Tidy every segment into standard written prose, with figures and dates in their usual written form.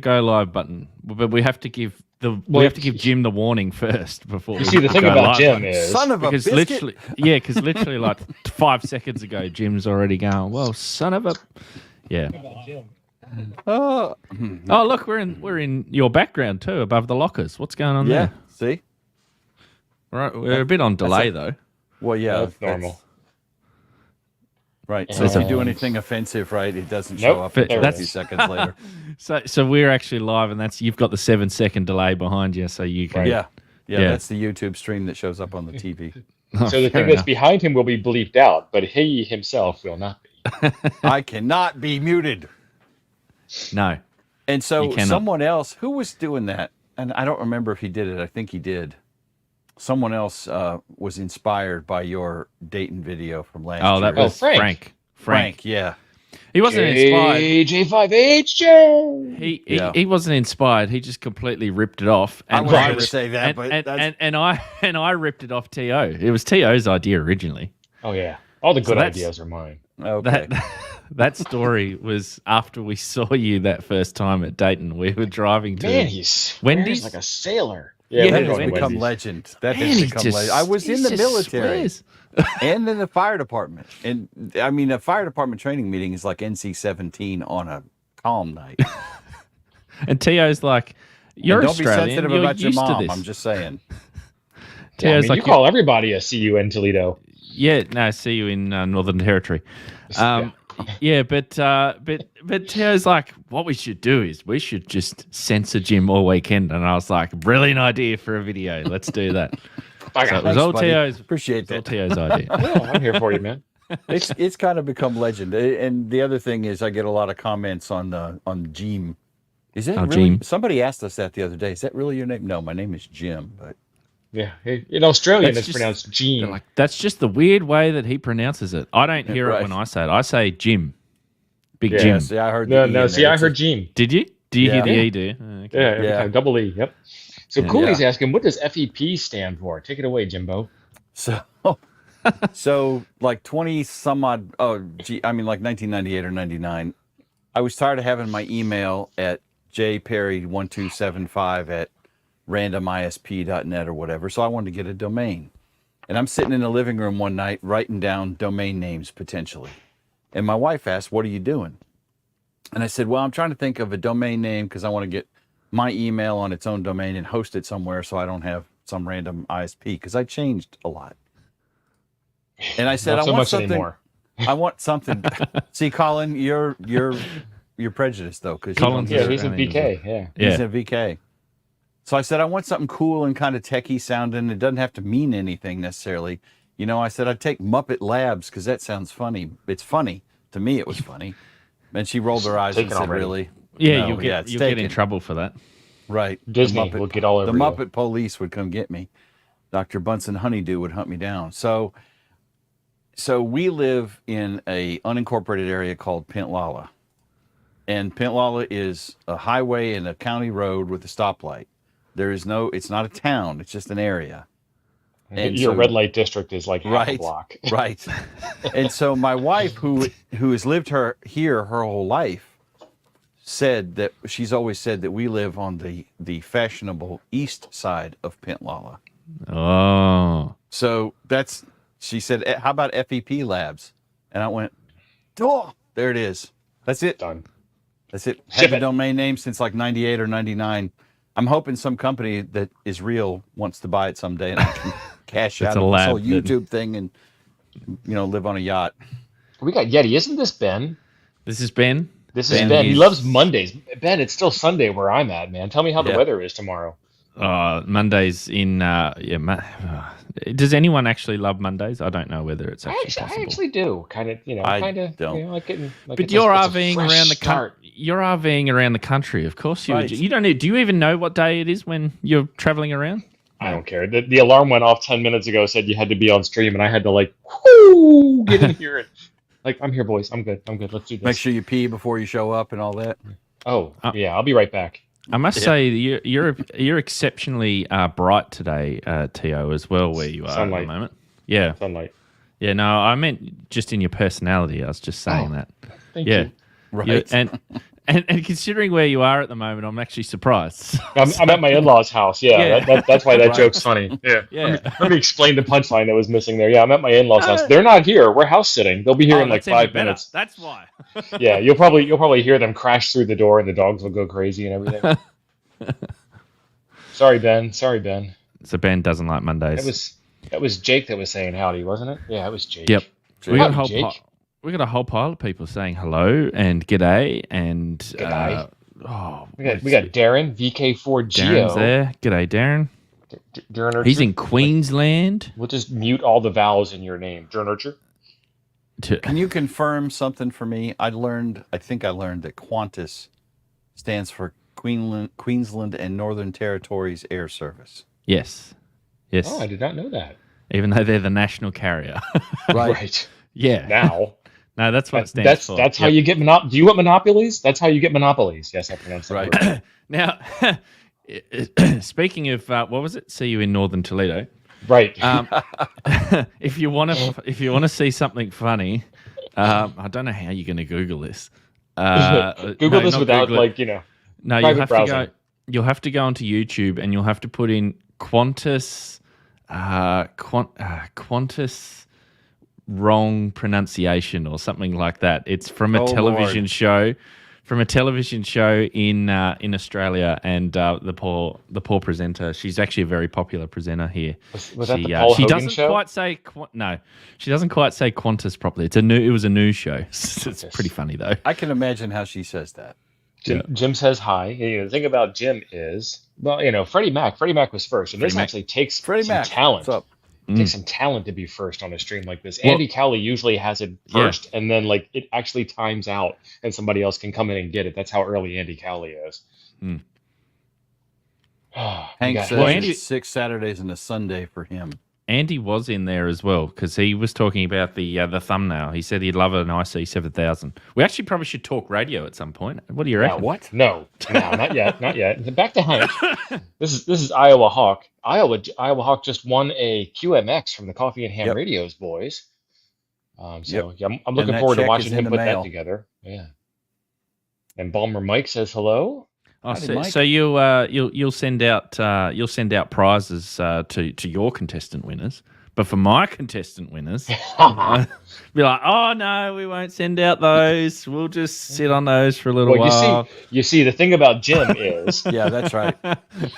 go live button, but we have to give Jim the warning first before. You see, the thing about Jim is son of a biscuit. Because literally like 5 seconds ago, Jim's already going. Well, son of a, yeah. Oh, look, we're in your background too, above the lockers. What's going on there? See, We're a bit on delay though. Well, yeah, that's normal. Right. So if you do anything offensive, right, it doesn't show up until a few seconds later. So we're actually live, and you've got the 7-second delay behind you, so you can. Yeah. That's the YouTube stream that shows up on the TV. So the thing that's behind him will be bleeped out, but he himself will not be. I cannot be muted. No. And so someone else, who was doing that? And I don't remember if he did it. I think he did. Someone else was inspired by your Dayton video from last year. Oh, that was Frank. Frank, yeah. He wasn't inspired. J5HJ. He wasn't inspired. He just completely ripped it off. And I wanted to say that, and I ripped it off T.O. It was T.O.'s idea originally. Oh yeah, all the good ideas are mine. Okay. That story was after we saw you that first time at Dayton. We were driving to Wendy's like a sailor. Yeah, that has become legend. That has become legend. I was in the military and in the fire department. And I mean, a fire department training meeting is like NC-17 on a calm night. And T.O.'s like, you're don't Australian. Be sensitive you're about your used mom. to this. I'm just saying. T.O.'s like, you call everybody a CU in Toledo. Yeah, no, see you in Northern Territory. Yeah, but Teo's like, what we should do is we should just censor Jim all weekend. And I was like, brilliant idea for a video. Let's do that. So it was all Teo's. Appreciate that. All Teo's idea. Well, I'm here for you, man. It's kind of become legend. And the other thing is, I get a lot of comments on Jim. Is that really? Jim. Somebody asked us that the other day. Is that really your name? No, my name is Jim. But yeah, in Australian it's pronounced Jim. Like, that's just the weird way that he pronounces it. I don't hear it when I say it. I say Jim. Big Jim. See, I heard I heard Jim. Did you? Do you hear the E, do you? Okay. Yeah, double E, yep. So Cooley's asking, what does FEP stand for? Take it away, Jimbo. So like 20 some odd, like 1998 or 99, I was tired of having my email at jperry1275 at randomisp.net or whatever, so I wanted to get a domain. And I'm sitting in the living room one night writing down domain names potentially. And my wife asked, what are you doing? And I said, well, I'm trying to think of a domain name because I want to get my email on its own domain and host it somewhere so I don't have some random ISP, because I changed a lot. And I said, I want something. See, Colin, you're prejudiced though, because he's in VK. He's in VK. So I said, I want something cool and kind of techie sounding. It doesn't have to mean anything necessarily. I said, I'd take Muppet Labs because that sounds funny. It's funny. To me, it was funny. And she rolled her eyes and said, really? Yeah, no, you'll get in trouble for that. Right. Disney will get all over the Muppet police would come get me. Dr. Bunsen Honeydew would hunt me down. So we live in a unincorporated area called Pentlala. And Pentlala is a highway and a county road with a stoplight. It's not a town, it's just an area. And your red light district is like half a block. Right. And so my wife, who has lived here her whole life, said that she's always said that we live on the fashionable east side of Pentlala. Oh. So she said, how about FEP Labs? And I went, oh, there it is. That's it. Done. That's it. Had the domain name since like 98 or 99. I'm hoping some company that is real wants to buy it someday and I can cash out of this whole YouTube thing and live on a yacht. We got Yeti. Isn't this Ben? This is Ben. This is Ben. He loves Mondays. Ben, it's still Sunday where I'm at, man. Tell me how the weather is tomorrow. Monday's in does anyone actually love Mondays? I don't know whether it's actually possible. I actually do. Kind of, I don't. But you're RVing around the country. You're RVing around the country. Of course you. You don't need. Do you even know what day it is when you're traveling around? I don't care. The alarm went off 10 minutes ago. Said you had to be on stream, and I had to get in here and I'm here, boys. I'm good. Let's do this. Make sure you pee before you show up and all that. Oh yeah, I'll be right back. I must say you're exceptionally bright today, T.O., as well, where you are Sunlight. at the moment. Yeah. Sunlight. Yeah, no, I meant just in your personality. I was just saying that. Thank you. Right. And considering where you are at the moment, I'm actually surprised. I'm at my in-laws' house. Yeah, Yeah. that's why that Right. joke's funny. Yeah. Yeah. Let me explain the punchline that was missing there. Yeah, I'm at my in-laws' house. They're not here. We're house sitting. They'll be here in like that's even 5 better. minutes. That's why. Yeah, you'll probably hear them crash through the door, and the dogs will go crazy and everything. Sorry, Ben. Sorry, Ben. So Ben doesn't like Mondays. That was Jake that was saying howdy, wasn't it? Yeah, it was Jake. Yep. We got a Howdy, whole Jake. we got a whole pile of people saying hello and g'day and G'day. oh, We got Darren VK4 Darren's Geo. there. G'day, Darren. Darren He's Urcher. in Queensland. We'll just mute all the vowels in your name. Darren Urcher. Can you confirm something for me? I think I learned that Qantas stands for Queensland and Northern Territories Air Service. Yes. Yes. Oh, I did not know that. Even though they're the national carrier. Right. Yeah. Now. No, that's what it stands for. That's how Yep. you get Do you want monopolies? That's how you get monopolies. Yes, I pronounced that Right. right. Now, speaking of what was it? See you in Northern Toledo. Right. If you want to see something funny, I don't know how you're going to Google this. Google this not without Google it. private No, you'll have to browsing. go. You'll have to go onto YouTube and you'll have to put in Qantas, Qantas wrong pronunciation or something like that. It's from a Oh, television Lord. show, in Australia, and the poor presenter. She's actually a very popular presenter here. Was that the Paul she Hogan doesn't show? quite say no. She doesn't quite say Qantas properly. It was a news show. It's Qantas. pretty funny though. I can imagine how she says that. Jim says hi. The thing about Jim is, well, Freddie Mac. Freddie Mac was first, and this Freddie Mac. actually takes Freddie some Mac, talent. what's up? It takes some talent to be first on a stream like this. Well- Andy Cowley usually has it Yeah. first, and then like it actually times out, and somebody else can come in and get it. That's how early Andy Cowley is. Hmm. Hank got- says Well, Andy- it's 6 Saturdays and a Sunday for him. Andy was in there as well because he was talking about the thumbnail. He said he'd love an IC7000. We actually probably should talk radio at some point. What do you reckon? What? No, not yet, not yet. Back to Hank. This is Iowa Hawk. Iowa Hawk just won a QMX from the Coffee and Ham Yep. Radios boys. So Yep. yeah, I'm And looking that forward to check watching is in him the put mail. that together. Yeah. And Balmer Mike says hello. Oh, Howdy, so, Mike. so you'll send out prizes to your contestant winners, but for my contestant winners, be like, oh no, we won't send out those. We'll just sit on those for a little Well, while. you see, the thing about Jim is Yeah, that's right.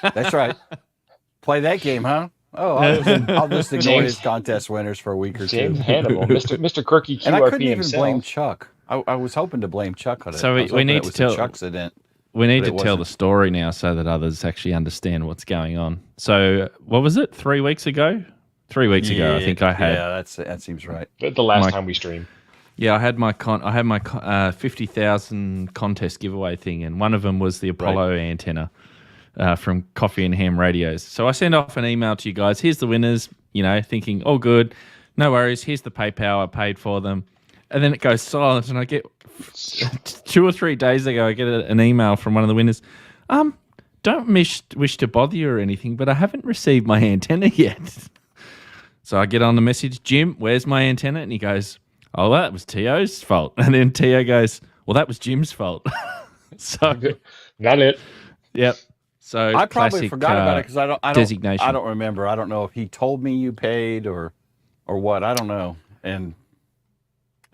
That's right. Play that game, huh? Oh, I'll just ignore James- his contest winners for a week or James two. Hannibal, Mr. Quirky QRP And I couldn't even himself. blame Chuck. I was hoping to blame Chuck on it. So I we- was we hoping need it to was tell- a Chuck's event. We need to But it tell the wasn't. story now so that others actually understand what's going on. So what was it? 3 weeks ago? 3 weeks ago, I think I had. Yeah, that seems right. The last Mike- time we streamed. Yeah, I had my 50,000 contest giveaway thing, and one of them was the Apollo antenna from Coffee and Ham Radios. So I sent off an email to you guys. Here's the winners. Thinking, oh, good, no worries. Here's the PayPal. I paid for them, and then it goes silent, and I get 2 or 3 days ago, I get an email from one of the winners. Don't wish to bother you or anything, but I haven't received my antenna yet. So I get on the message, Jim, where's my antenna? And he goes, oh, that was T.O.'s fault. And then T.O. goes, well, that was Jim's fault. So, Not it. yep. So I probably classic, forgot about it because I don't designation. I don't remember. I don't know if he told me you paid or what. I don't know. And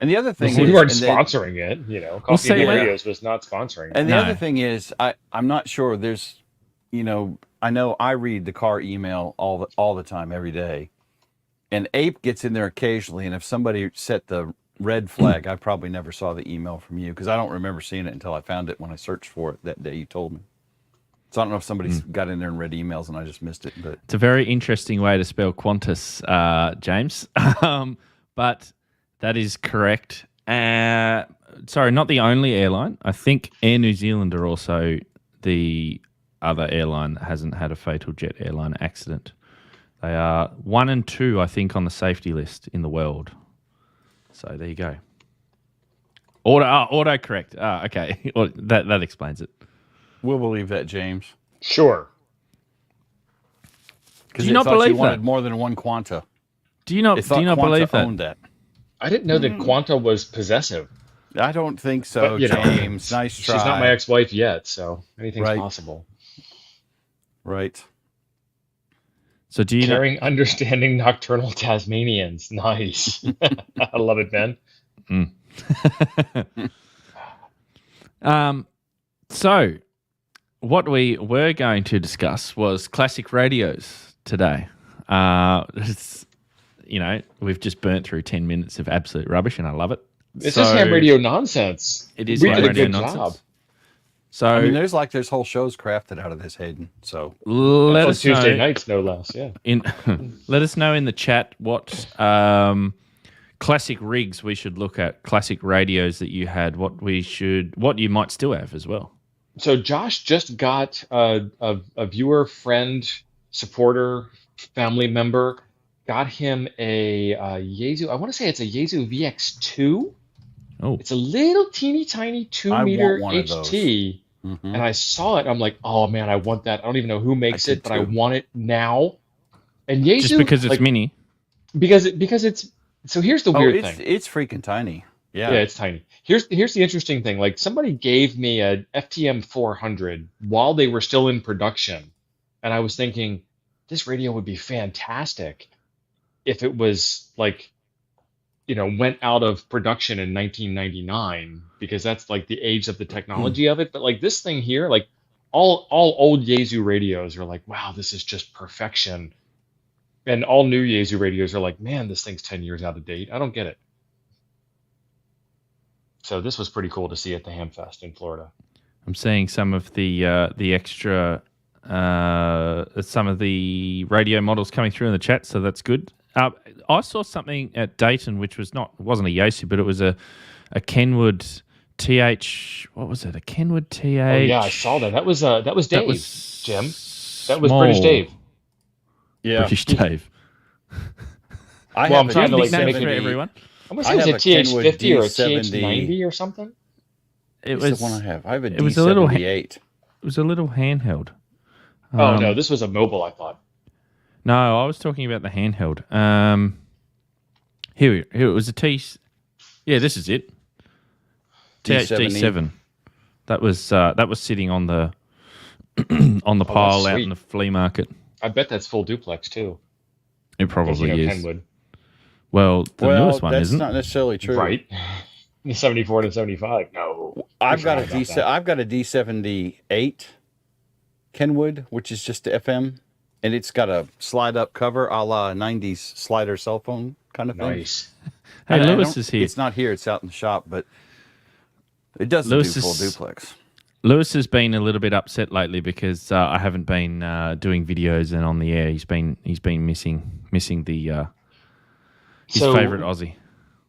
the other thing We is, weren't and then- sponsoring it. Coffee say and what? Radios was not sponsoring it. And the No. other thing is, I'm not sure. There's, I know I read the car email all the time, every day, and Ape gets in there occasionally. And if somebody set the red flag, I probably never saw the email from you because I don't remember seeing it until I found it when I searched for it that day you told me. So I don't know if somebody got in there and read emails and I just missed it. But It's a very interesting way to spell Qantas, James. But that is correct. Sorry, not the only airline. I think Air New Zealand are also the other airline that hasn't had a fatal jet airline accident. They are 1 and 2, I think, on the safety list in the world. So there you go. Auto correct. Okay. Well, that explains it. we'll believe that, James. Sure. Because Do you not thought believe you wanted that? more than one Quanta. Do you not They thought Quanta believe that? owned that. I didn't know that Quanta was possessive. I don't think so, But, you know, James. Nice try. She's not my ex-wife yet, so anything's Right. possible. Right. So do you know? Caring, understanding nocturnal Tasmanians. Nice. I love it, Ben. So what we were going to discuss was classic radios today. We've just burnt through 10 minutes of absolute rubbish, and I love it. This is ham radio nonsense. It is We ham did a radio good nonsense. job. So I mean, there's whole shows crafted out of this, Hayden. So let On us Tuesday know nights, no less. Yeah. let us know in the chat what classic rigs we should look at, classic radios that you had, what you might still have as well. So Josh just got a viewer, friend, supporter, family member, got him a Yaesu. I want to say it's a Yaesu VX2. Oh, It's a little teeny tiny 2-meter one of those. HT. mhm. And I saw it. I'm like, oh man, I want that. I don't even know who makes did it, but I too. want it now. And Yaesu, just because it's like, mini. because it's. So here's the weird thing. It's freaking tiny. Yeah. Yeah, it's tiny. Here's the interesting thing. Like somebody gave me a FTM 400 while they were still in production, and I was thinking this radio would be fantastic if it was like, went out of production in 1999, because that's like the age of the technology of it. But like this thing here, like all old Yaesu radios are like, wow, this is just perfection. And all new Yaesu radios are like, man, this thing's 10 years out of date. I don't get it. So this was pretty cool to see at the Hamfest in Florida. I'm seeing some of the extra some of the radio models coming through in the chat, so that's good. I saw something at Dayton which wasn't a Yaesu, but it was a Kenwood TH. What was it? A Kenwood TH. Oh yeah, I saw that. That was Dave, That was Jim. That was British Dave. Yeah. British Dave. I Well, I'm have trying to, like, Nicknames make for it- everyone. I'm gonna I say it was have a a Kenwood TH50 or a D70. TH90 or something. It It's was the one I have. I have a it was a little D78. It was a little handheld. Oh no, this was a mobile. I thought. No, I was talking about the handheld. Here it was a T. Yeah, this is it. THD7. That was sitting on the pile out sweet. in the flea market. I bet that's full duplex too. It 'cause, probably is. Kenwood. Well, the newest one that's isn't. not necessarily true. Right. The 74 to 75. No. I've You're got a right about that. I've got a D78 Kenwood, which is just FM, and it's got a slide up cover a la 90s slider cell phone kind of thing. Nice. Hey, And I Lewis don't- is here. It's not here, it's out in the shop, but it doesn't Lewis do full is- duplex. Lewis has been a little bit upset lately because I haven't been doing videos and on the air. He's been missing the his So- favorite Aussie.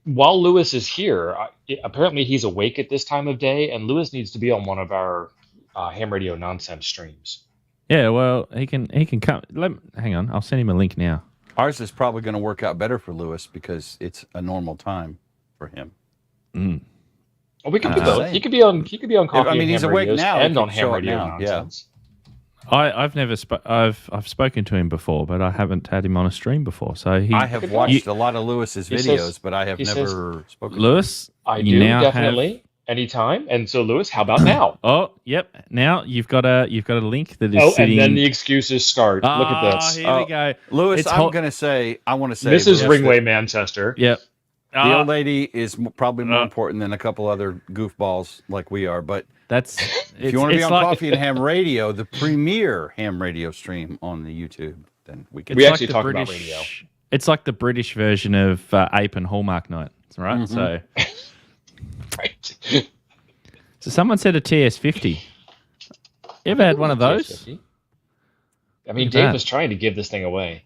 While Lewis is here, apparently he's awake at this time of day, and Lewis needs to be on one of our ham radio nonsense streams. Yeah, well, he can come. Hang on, I'll send him a link now. Ours is probably going to work out better for Lewis because it's a normal time for him. Well, we could do Uh, both. He could be on coffee. I mean, and he's ham awake radios now. He and can on ham show it radio now, yeah. nonsense. I've never I've spoken to him before, but I haven't had him on a stream before. So I have watched a lot of Lewis's he videos, says- but I have he never spoken. Lewis, I you do now definitely anytime. And so, Lewis, how about now? Oh, yep. Now you've got a link that is Oh, sitting. and then the excuses start. Look at this. Here we go. Lewis, It's I hot- want to say, Mrs. Lewis, Ringway that Manchester. Yep. the old lady is probably more Uh, important than a couple other goofballs like we are. But That's if you want to be it's on like, Coffee and Ham Radio, the premier ham radio stream on the YouTube, then we can. We it's actually the talk about radio. It's like the British version of Ape and Hallmark Night, right? Mm-hmm. So, Right. so someone said a TS50. You ever had one of those? I mean, Look at Dave that. was trying to give this thing away.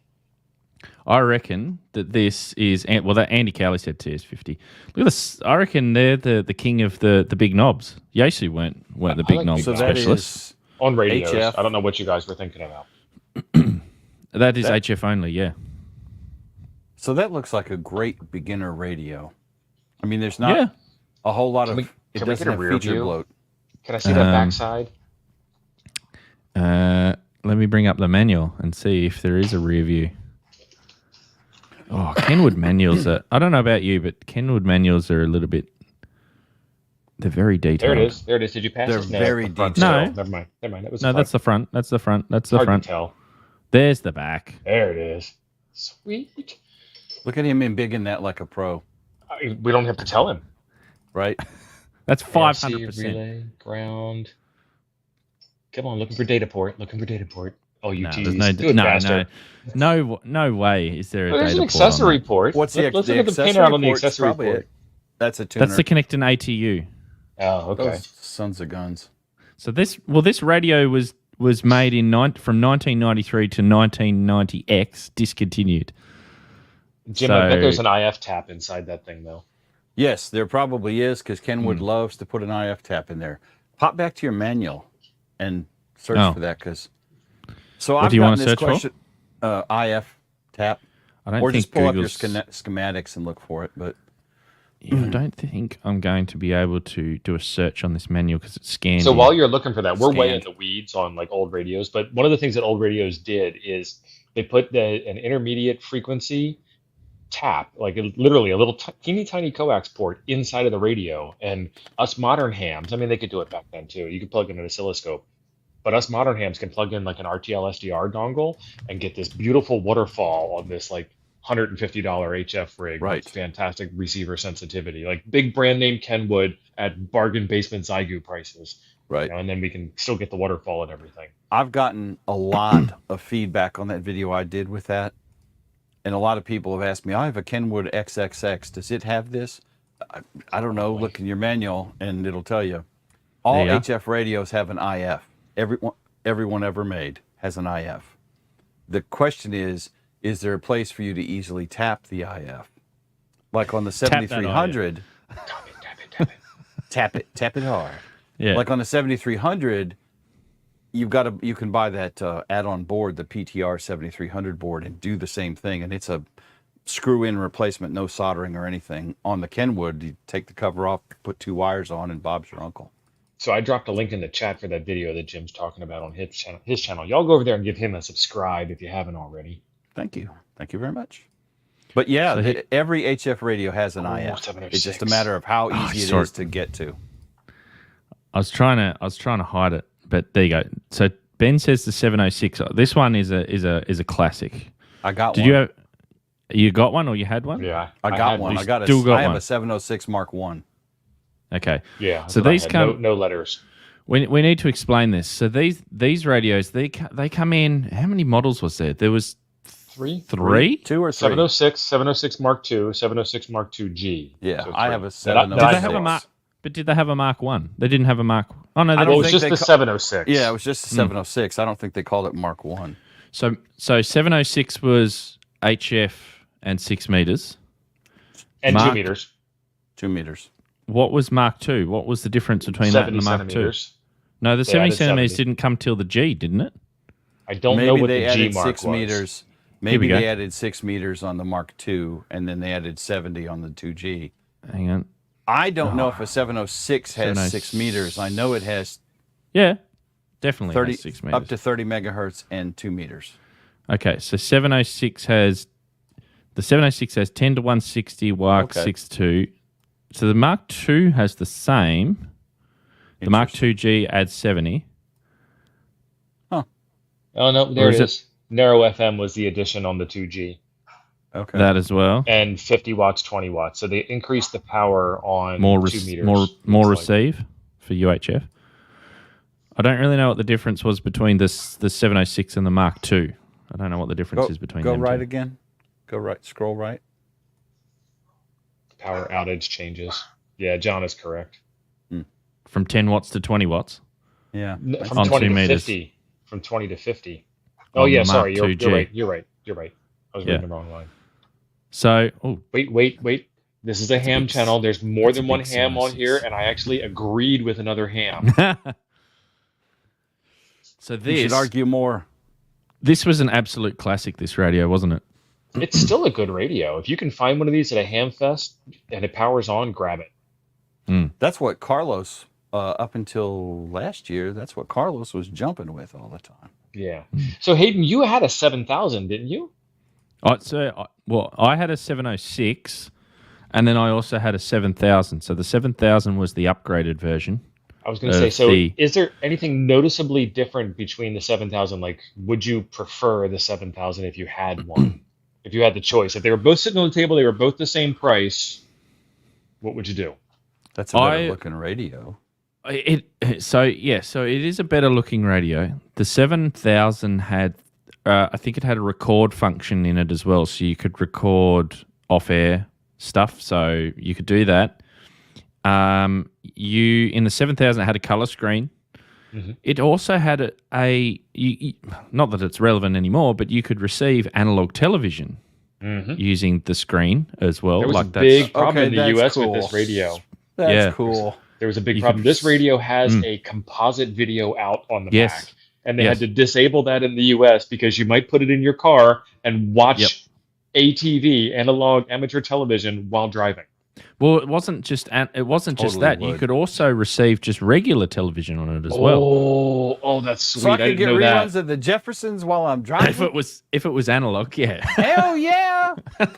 I reckon that this is that Andy Cowley said TS50. Look at this. I reckon they're the king of the big knobs. Yaesu weren't the I big like knob big So knobs. that specialists. is On radios. HF. I don't know what you guys were thinking about. That is HF only. Yeah. so that looks like a great beginner radio. I mean, there's not Yeah. a whole lot of. we- It can we doesn't get a have rear feature view? bloat. Can I see that backside? Let me bring up the manual and see if there is a rear view. Oh, Kenwood manuals are. I don't know about you, but Kenwood manuals are a little bit They're very There detailed. it is. There it is. Did you pass They're this? No, very it's the front detailed. still. Never mind. Never mind. That was No, that's the front. That's the front. That's the hard front. to tell. There's the back. There it is. Sweet. Look at him embiggening that like a pro, We don't have to tell him. right? That's AFC 500%. relay, ground. Come on, looking for data port. Looking for data port. Oh, you No, tease. there's no, Do it faster. no way is there a There's data an port on accessory that. port. What's the Let's the look at the accessory pinout on the port's accessory probably port. it. That's a tuner. That's to connect an ATU. Oh, okay. Those sons of guns. So this radio was made from 1993 to 1990X, discontinued. Jim, I bet So- there's an IF tap inside that thing, though. Yes, there probably is because Kenwood loves to put an IF tap in there. Pop back to your manual and search Oh. for that because. So What I've do you gotten wanna this search for? question. IF tap, I don't or think just pull up your Google's. schematics and look for it. But Yeah, I don't think I'm going to be able to do a search on this manual because it's scanned. So in. while you're looking for that, we're way in Scanned. the weeds on like old radios. But one of the things that old radios did is they put an intermediate frequency tap, like literally a little teeny tiny coax port inside of the radio. And us modern hams, I mean, they could do it back then too. You could plug in an oscilloscope, but us modern hams can plug in like an RTL SDR dongle and get this beautiful waterfall on this like $150 HF rig. Right. With fantastic receiver sensitivity, like big brand name Kenwood at bargain basement Zygu prices. right, You know, and then we can still get the waterfall and everything. I've gotten a lot of feedback on that video I did with that, and a lot of people have asked me, "I have a Kenwood XXX. Does it have this?" I don't know. Look in your manual, and it'll tell you. All There you go. HF radios have an IF. Everyone ever made has an IF. The question is there a place for you to easily tap the IF? Like on the Tap that 7300, tap it hard. yeah, Like on the 7300, you can buy that add-on board, the PTR 7300 board, and do the same thing. And it's a screw-in replacement, no soldering or anything. On the Kenwood, you take the cover off, put 2 wires on, and Bob's your uncle. So I dropped a link in the chat for that video that Jim's talking about on his channel. Y'all go over there and give him a subscribe if you haven't already. Thank you very much. But yeah, So every HF radio has an IF. 706. It's just a matter of how easy it sorry. is to get to. I was trying to hide it, but there you go. So Ben says the 706. This one is a classic. I got Did one. you got one or you had one? Yeah, I got had one. You I got still got I have one. a 706 Mark 1. Okay. Yeah. So that's what I these had. come- no letters. We need to explain this. So these radios they come in. How many models was there? There was Three. 3. 2 or 3? 706 Mark II, 706 Mark II G. Yeah, So I three. have a That 706. Did I they have a know. Mark? But did they have a Mark 1? They didn't have a Mark. Oh no, they I Well, don't it don't. was think just they the ca- 706. Yeah, it was just a 706. I don't think they called it Mark 1. So 706 was HF and 6 meters. And Mark- 2 meters. 2 meters. What was Mark 2? What was the difference between that 70 and the Mark 2? centimeters. No, the They 70 added centimeters 70. didn't come till the G, didn't it? I don't know Maybe what they the G added mark 6 was. meters. we Maybe go. they added 6 meters on the Mark II, and then they added 70 on the 2G. Hang on. I don't know if a 706 has 6 meters. I know it has Yeah, definitely 30 has 6 meters. up to 30 megahertz and 2 meters. Okay, so 706 has 10 to 160 WARC Okay. 6.2. So the Mark II has the same. The Mark II-G adds 70. Oh, no, there Or it is it- is. Narrow FM was the addition on the 2G. Okay. That as well. And 50 watts, 20 watts. So they increased the power on More 2 meters. more looks like. receive for UHF. I don't really know what the difference was between the 706 and the Mark II. I don't know what the difference is between go them right two. again. Go right. Scroll right. Power outage changes. Yeah, John is correct. From 10 watts to 20 watts. Yeah. From On 20 2 to meters. 50. From 20 to 50. Oh, On yeah, the sorry. Mark You're II-G. right. You're right. I was Yeah. reading the wrong line. So, oh, Wait. This is a ham big- channel. There's more it's a than one big ham on 706. here, and I actually agreed with another ham. so You this should argue more. this was an absolute classic, this radio, wasn't it? It's still a good radio. If you can find one of these at a ham fest and it powers on, grab it. That's what Carlos, up until last year, that's what Carlos was jumping with all the time. Yeah. So Hayden, you had a 7000, didn't you? I had a 706. And then I also had a 7000. So the 7000 was the upgraded version. I was going to say, so the- is there anything noticeably different between the 7000? Like, would you prefer the 7000 if you had one? If you had the choice? If they were both sitting on the table, they were both the same price, what would you do? That's a better looking radio. So it is a better looking radio. The 7000 had, I think it had a record function in it as well, so you could record off-air stuff. So you could do that. In the 7000 it had a color screen. Mm-hmm. It also had not that it's relevant anymore, but you could receive analog television using the screen as well. There was like a big problem in the that's US cool. with this radio. That's Yeah. cool. There was a big You problem. could- This radio has a composite video out on the Yes. back, and they Yes. had to disable that in the US because you might put it in your car and watch Yep. ATV, analog amateur television, while driving. Well, it wasn't just that. Totally You would. could also receive just regular television on it as well. Oh, that's sweet. So I I could didn't get know reruns that. of the Jeffersons while I'm driving. If it was analog, yeah. Hell yeah! So That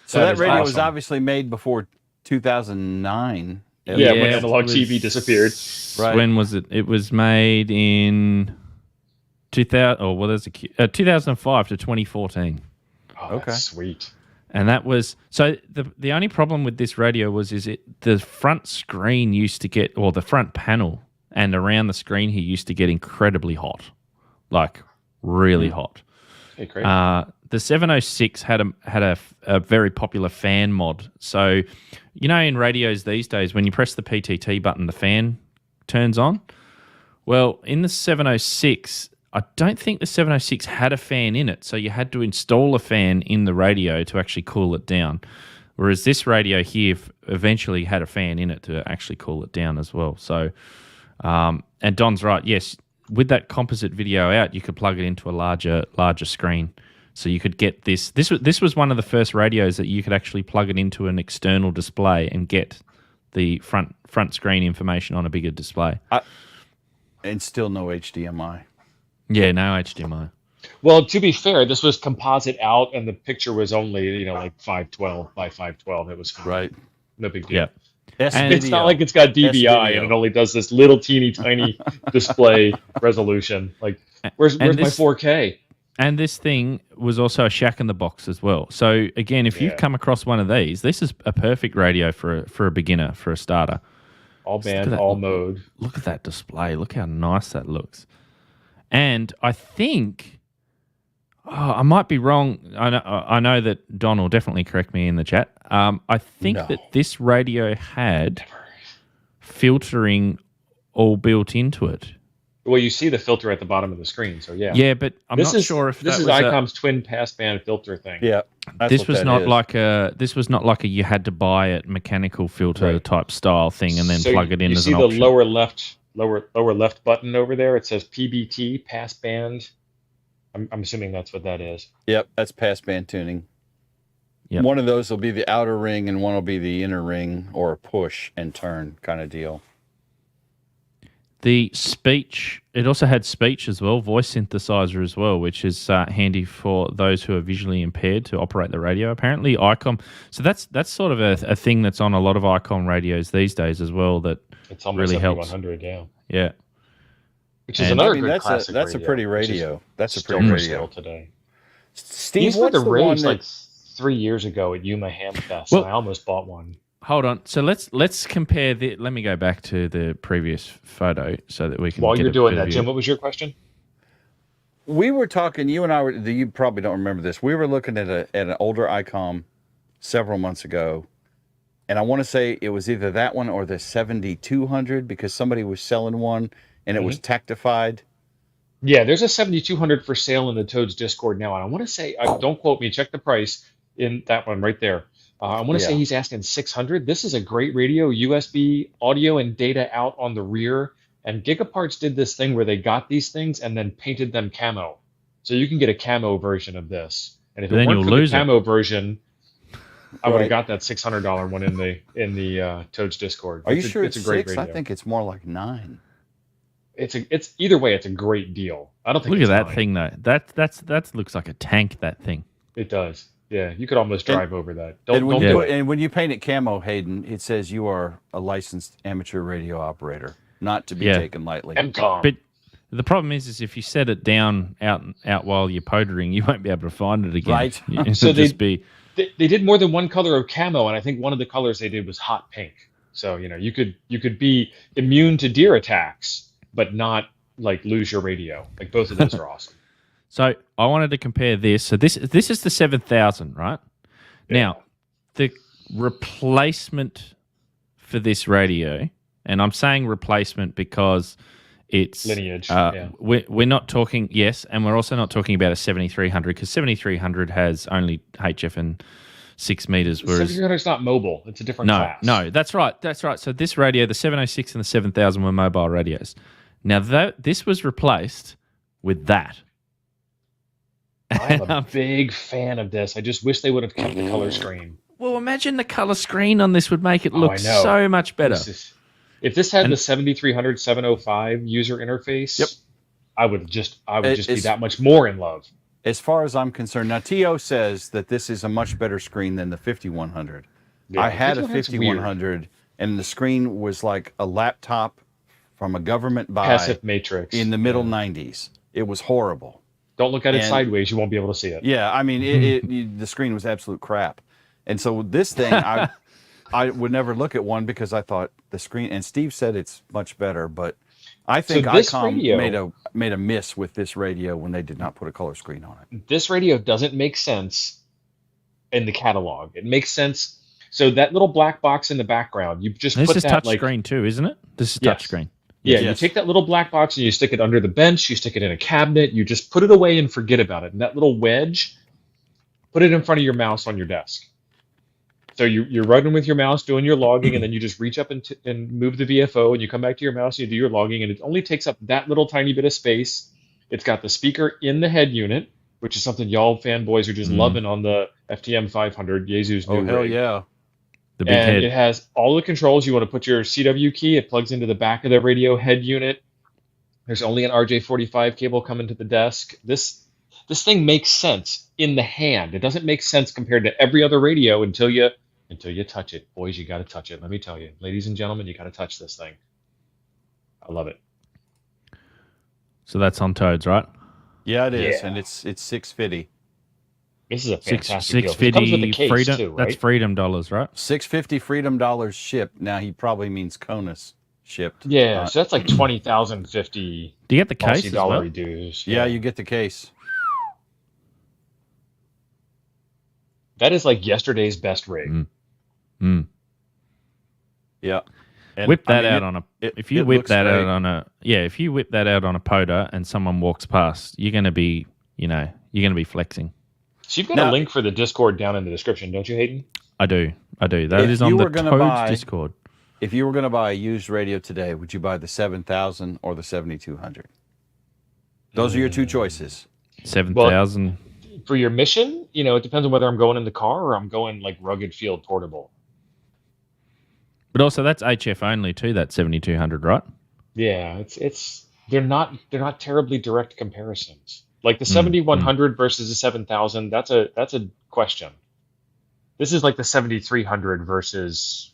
that is radio was awesome. obviously made before 2009. Yeah, when it analog was- TV disappeared. Right. When was it? It was made in 2000. Oh, well, there's 2005 to 2014, Oh, Okay. that's sweet. and that was so. The only problem with this radio was the front screen used to get, or the front panel and around the screen here used to get incredibly hot, like really hot. Okay, great. The 706 had a very popular fan mod. So, in radios these days, when you press the PTT button, the fan turns on. Well, in the 706, I don't think the 706 had a fan in it. So you had to install a fan in the radio to actually cool it down. Whereas this radio here eventually had a fan in it to actually cool it down as well. So, and Don's right. Yes, with that composite video out, you could plug it into a larger screen. So you could get this. This was one of the first radios that you could actually plug it into an external display and get the front screen information on a bigger display. And still no HDMI. Yeah, no HDMI. Well, to be fair, this was composite out, and the picture was only like 512 by 512. It was fine. Right. No big deal. Yeah. And It's not like it's got DVI video. and it only does this little teeny tiny display resolution. Like, where's my this- 4K? And this thing was also a shack in the box as well. So again, if you've Yeah. come across one of these, this is a perfect radio for a beginner, for a starter. All Look at band, that. all mode. Look at that display. Look how nice that looks. And I think, I might be wrong. I know that Don will definitely correct me in the chat. I think No. that this radio had filtering all built into it. Well, you see the filter at the bottom of the screen, so yeah. Yeah, but I'm this not is sure if this that is was ICOM's twin passband filter thing. Yeah. this was not like a you had to buy it mechanical filter Right. type style thing and then So plug it in you as see an the option. lower left button over there. It says PBT passband. I'm assuming that's what that is. Yep, that's passband tuning. Yep. One of those will be the outer ring and one will be the inner ring, or a push and turn kind of deal. The speech, it also had speech as well, voice synthesizer as well, which is handy for those who are visually impaired to operate the radio. Apparently, ICOM. So that's sort of a thing that's on a lot of ICOM radios these days as well. That It's almost Really helps. 7100, yeah. yeah, Which is And- another I mean, good that's classic a radio, pretty which is radio. That's a still pretty for radio. sale today. Steve, These were what's the the one rage that, like 3 years ago at Yuma Hamfest. Well- and I almost bought one. hold on. So let's compare the. Let me go back to the previous photo so that we can. While get you're a doing better that, view. Jim, what was your question? we were talking, you and I were, you probably don't remember this. We were looking at an older ICOM several months ago, and I want to say it was either that one or the 7200 because somebody was selling one and it was tactified. Yeah, there's a 7200 for sale in the Toads Discord now, and I want to say, don't quote me, check the price in that one right there. I want to say Yeah. he's asking 600. This is a great radio, USB audio and data out on the rear. And Gigaparts did this thing where they got these things and then painted them camo. So you can get a camo version of this. And if Then it weren't you'll for lose the it. camo version, I would Right. have got that $600 one in the Toads Discord. Are you It's a- sure it's it's a great 6? radio. I think it's more like 9. It's either way, it's a great deal. I don't think Look at it's that 9. thing though. That looks like a tank. That thing. It does. Yeah, you could almost drive over that. And Don't do it. and when you paint it camo, Hayden, it says you are a licensed amateur radio operator, not to be Yeah. taken lightly. MCOM. But the problem is if you set it down out while you're podering, you won't be able to find it again. Right. It'll So just be they did more than one color of camo, and I think one of the colors they did was hot pink. So you could be immune to deer attacks, but not like lose your radio. Like both of those are awesome. So I wanted to compare this. So this is the 7000, right? Now, the replacement for this radio, and I'm saying replacement because it's Lineage. We're not talking, yes, and we're also not talking about a 7300 because 7300 has only HF and 6 meters, whereas 700 is not mobile. It's a different class. no, that's right. So this radio, the 706 and the 7000 were mobile radios. Now this was replaced with that. I'm a big fan of this. I just wish they would have kept the color screen. Well, imagine the color screen on this would make it look I know. so much better. If this had the 7300 705 user interface, I would just be that much more in love. As far as I'm concerned, now T.O. says that this is a much better screen than the 5100. Yeah, I had a 5100's 5100, and the screen was like a laptop from a government buy Passive matrix in the middle 90s. It was horrible. Don't look at it And- sideways; you won't be able to see it. Yeah, I mean, the screen was absolute crap. And so this thing, I would never look at one because I thought the screen, and Steve said it's much better, but I think this ICOM radio- made a miss with this radio when they did not put a color screen on it. This radio doesn't make sense in the catalog. It makes sense. So that little black box in the background, you just This put is that touch screen too, isn't it? This is Yes. touch screen. Yeah, Yes. you take that little black box and you stick it under the bench, you stick it in a cabinet, you just put it away and forget about it. And that little wedge, put it in front of your mouse on your desk. So you're running with your mouse doing your logging, and then you just reach up and move the VFO, and you come back to your mouse and you do your logging, and it only takes up that little tiny bit of space. It's got the speaker in the head unit, which is something y'all fanboys are just loving on the FTM 500, Yaesu's new Oh, hell rig. yeah. The big And head. it has all the controls. You want to put your CW key, it plugs into the back of the radio head unit. There's only an RJ45 cable coming to the desk. This thing makes sense in the hand. It doesn't make sense compared to every other radio until you touch it. Boys, you got to touch it. Let me tell you. Ladies and gentlemen, you got to touch this thing. I love it. So that's on Toads, right? Yeah, it is. Yeah. And it's $650. This is a fantastic deal. It 650 comes with the case freedom. too, right? That's freedom dollars, right? $650 freedom dollars shipped. Now he probably means CONUS shipped. Yeah, so that's like 20,050 Do you get the case Aussie as dollar well? dues. Yeah, you get the case. That is like yesterday's best rig. Mm. Yeah. And, Whip I that mean, out on a. it- If you it whip looks that out great. on a. Yeah, if you whip that out on a poda and someone walks past, you're going to be, you're going to be flexing. So you've got Now- a link for the Discord down in the description, don't you, Hayden? I do. That If is on you the were gonna Toads buy- Discord. If you were going to buy a used radio today, would you buy the 7000 or the 7200? Those are your two choices. 7,000. For your mission, it depends on whether I'm going in the car or I'm going like rugged field portable. But also that's HF only too. That 7,200, right? Yeah, they're not terribly direct comparisons. Like the 7100 versus the 7000, that's a question. This is like the 7300 versus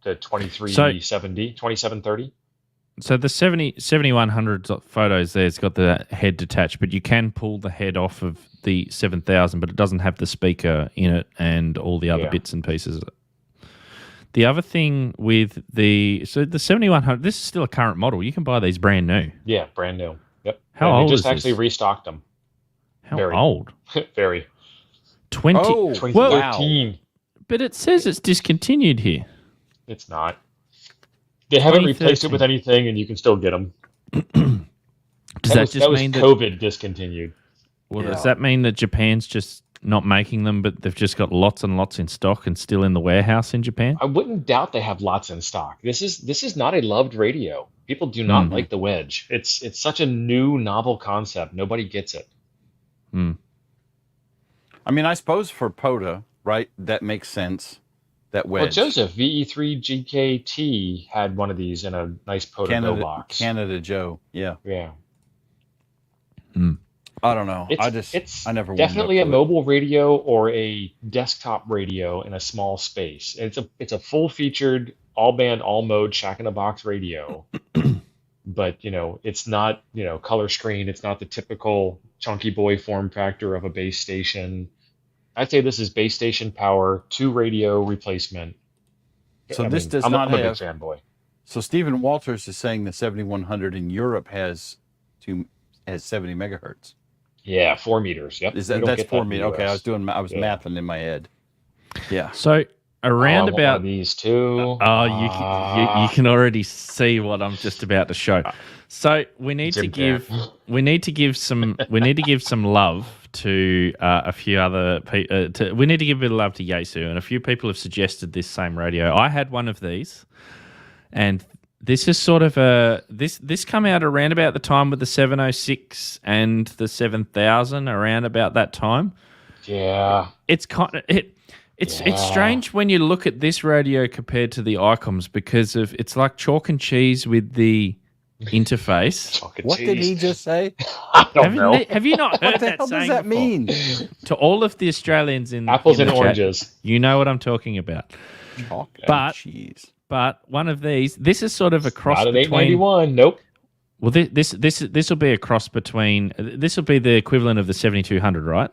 the 2370, 2730. So the 7100 photos there's got the head detached, but you can pull the head off of the 7000, but it doesn't have the speaker in it and all the other Yeah. bits and pieces. The other thing with the 7100, this is still a current model. You can buy these brand new. Yeah, brand new. Yep. How And old they just is actually this? restocked them. How Very. old? Very. 20. Oh, 2013. But it says it's discontinued here. It's not. They haven't replaced it 2013. with anything, and you can still get them. Does that just was mean that? COVID discontinued? Well, Yeah. does that mean that Japan's just not making them, but they've just got lots and lots in stock and still in the warehouse in Japan? I wouldn't doubt they have lots in stock. This is not a loved radio. People do not like the wedge. It's such a new, novel concept. Nobody gets it. I mean, I suppose for POTA, right, that makes sense. That wedge. Well, Joseph, VE3 GKT had one of these in a nice Poto Go box. Canada Joe. Yeah. Yeah. I don't know. It's I never warmed definitely a up to it. mobile radio or a desktop radio in a small space. It's a full featured all band all mode Shack in a Box radio, but it's not color screen. It's not the typical chunky boy form factor of a base station. I'd say this is base station power to radio replacement. So I this mean, does I'm not a big have. fanboy. So Stephen Walters is saying the 7100 in Europe has 70 megahertz. Yeah, 4 meters. Yep. Is We that don't that's get that 4 in the meters? Okay, US. I was Yeah. mathing in my head. Yeah. So I around want one about of these too. Oh, you can already see what I'm just about to show. So we need to Jim give can't. we need to give some love to a few other people. We need to give a bit of love to Yaesu, and a few people have suggested this same radio. I had one of these, and this is sort of this come out around about the time with the 706 and the 7000, around about that time. Yeah. It's it's strange when you look at this radio compared to the Icoms because of it's like chalk and cheese with the interface. Chalk and What did he cheese. just say? I don't know. Have you not heard What the that hell saying does that before? mean? To all of the Australians in Apples in and the chat, oranges. you know what I'm talking about. Chalk and But- cheese. But one of these, this is sort of a cross Not an between. 891. Nope. Well, this will be a cross between. This will be the equivalent of the 7200, right?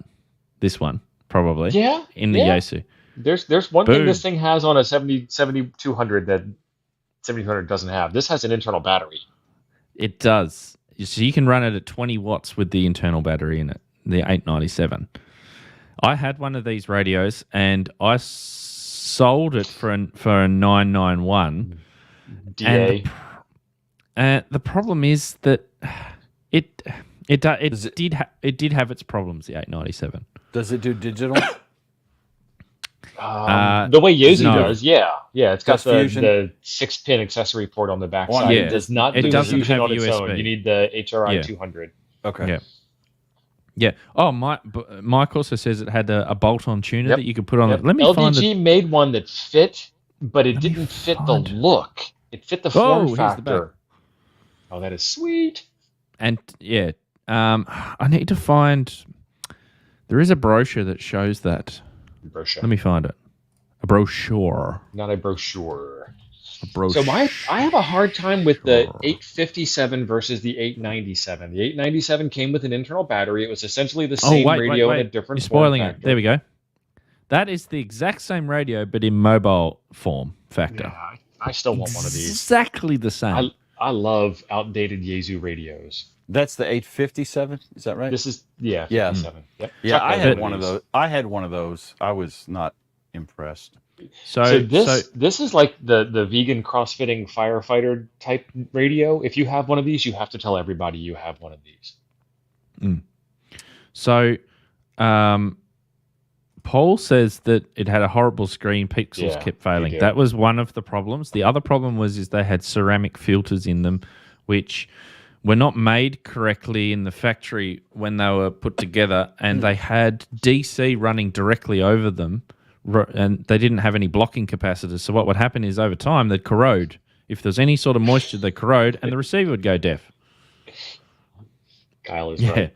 This one probably. Yeah. In the yeah. Yaesu. There's one Boom. thing this thing has on a 7200 that 7200 doesn't have. This has an internal battery. It does. So you can run it at 20 watts with the internal battery in it, the 897. I had one of these radios and I sold it for a 991. DA. And the problem is that it Does it- did have its problems, the 897. Does it do digital? The way Yaesu no. does, yeah. It's got Does Fusion? the 6-pin accessory port on the back Well, side. yeah. It does not It do doesn't Fusion have on its own. USB. You need the HRI Yeah. 200. Okay. Yeah. Yeah. Oh, Mike also says it had a bolt-on tuner Yep. that you could put on Yep. it. Let me find LDG made one that fit, but it Let me didn't fit find- the look. It fit the Oh, form here's the back. factor. Oh, that is sweet. And yeah, I need to find. There is a brochure that shows that. Brochure. Let me find it. A brochure. Not a brochure. A brochure. So I have a hard time with the Sure. 857 versus the 897. The 897 came with an internal battery. It was essentially the same wait, radio wait. in a different You're spoiling form it. factor. There we go. That is the exact same radio, but in mobile form factor. Yeah, I still want one of these. Exactly the same. I love outdated Yaesu radios. That's the 857. Is that right? This is yeah, Yeah. 57. Yep. Yeah, Chuck I has had of one of these. those. I had one of those. I was not impressed. So this is like the vegan crossfitting firefighter type radio. If you have one of these, you have to tell everybody you have one of these. So, Paul says that it had a horrible screen. Pixels Yeah, kept they failing. do. That was one of the problems. The other problem was they had ceramic filters in them, which were not made correctly in the factory when they were put together, and they had DC running directly over them, and they didn't have any blocking capacitors. So what would happen is over time they'd corrode. If there's any sort of moisture, they corrode, and the receiver would go deaf. Kyle is Yeah.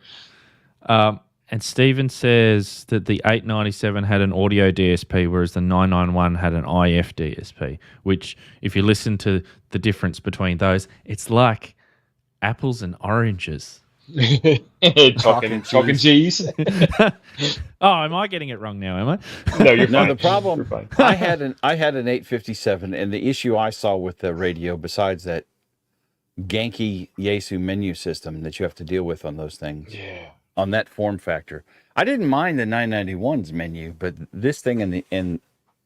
right. And Steven says that the 897 had an audio DSP, whereas the 991 had an IF DSP, which, if you listen to the difference between those, it's like apples and oranges. Chalk and cheese. Oh, am I getting it wrong now, am I? No, you're No, fine. the problem. You're fine. I had an 857, and the issue I saw with the radio, besides that ganky Yaesu menu system that you have to deal with on those things, Yeah. on that form factor, I didn't mind the 991's menu, but this thing in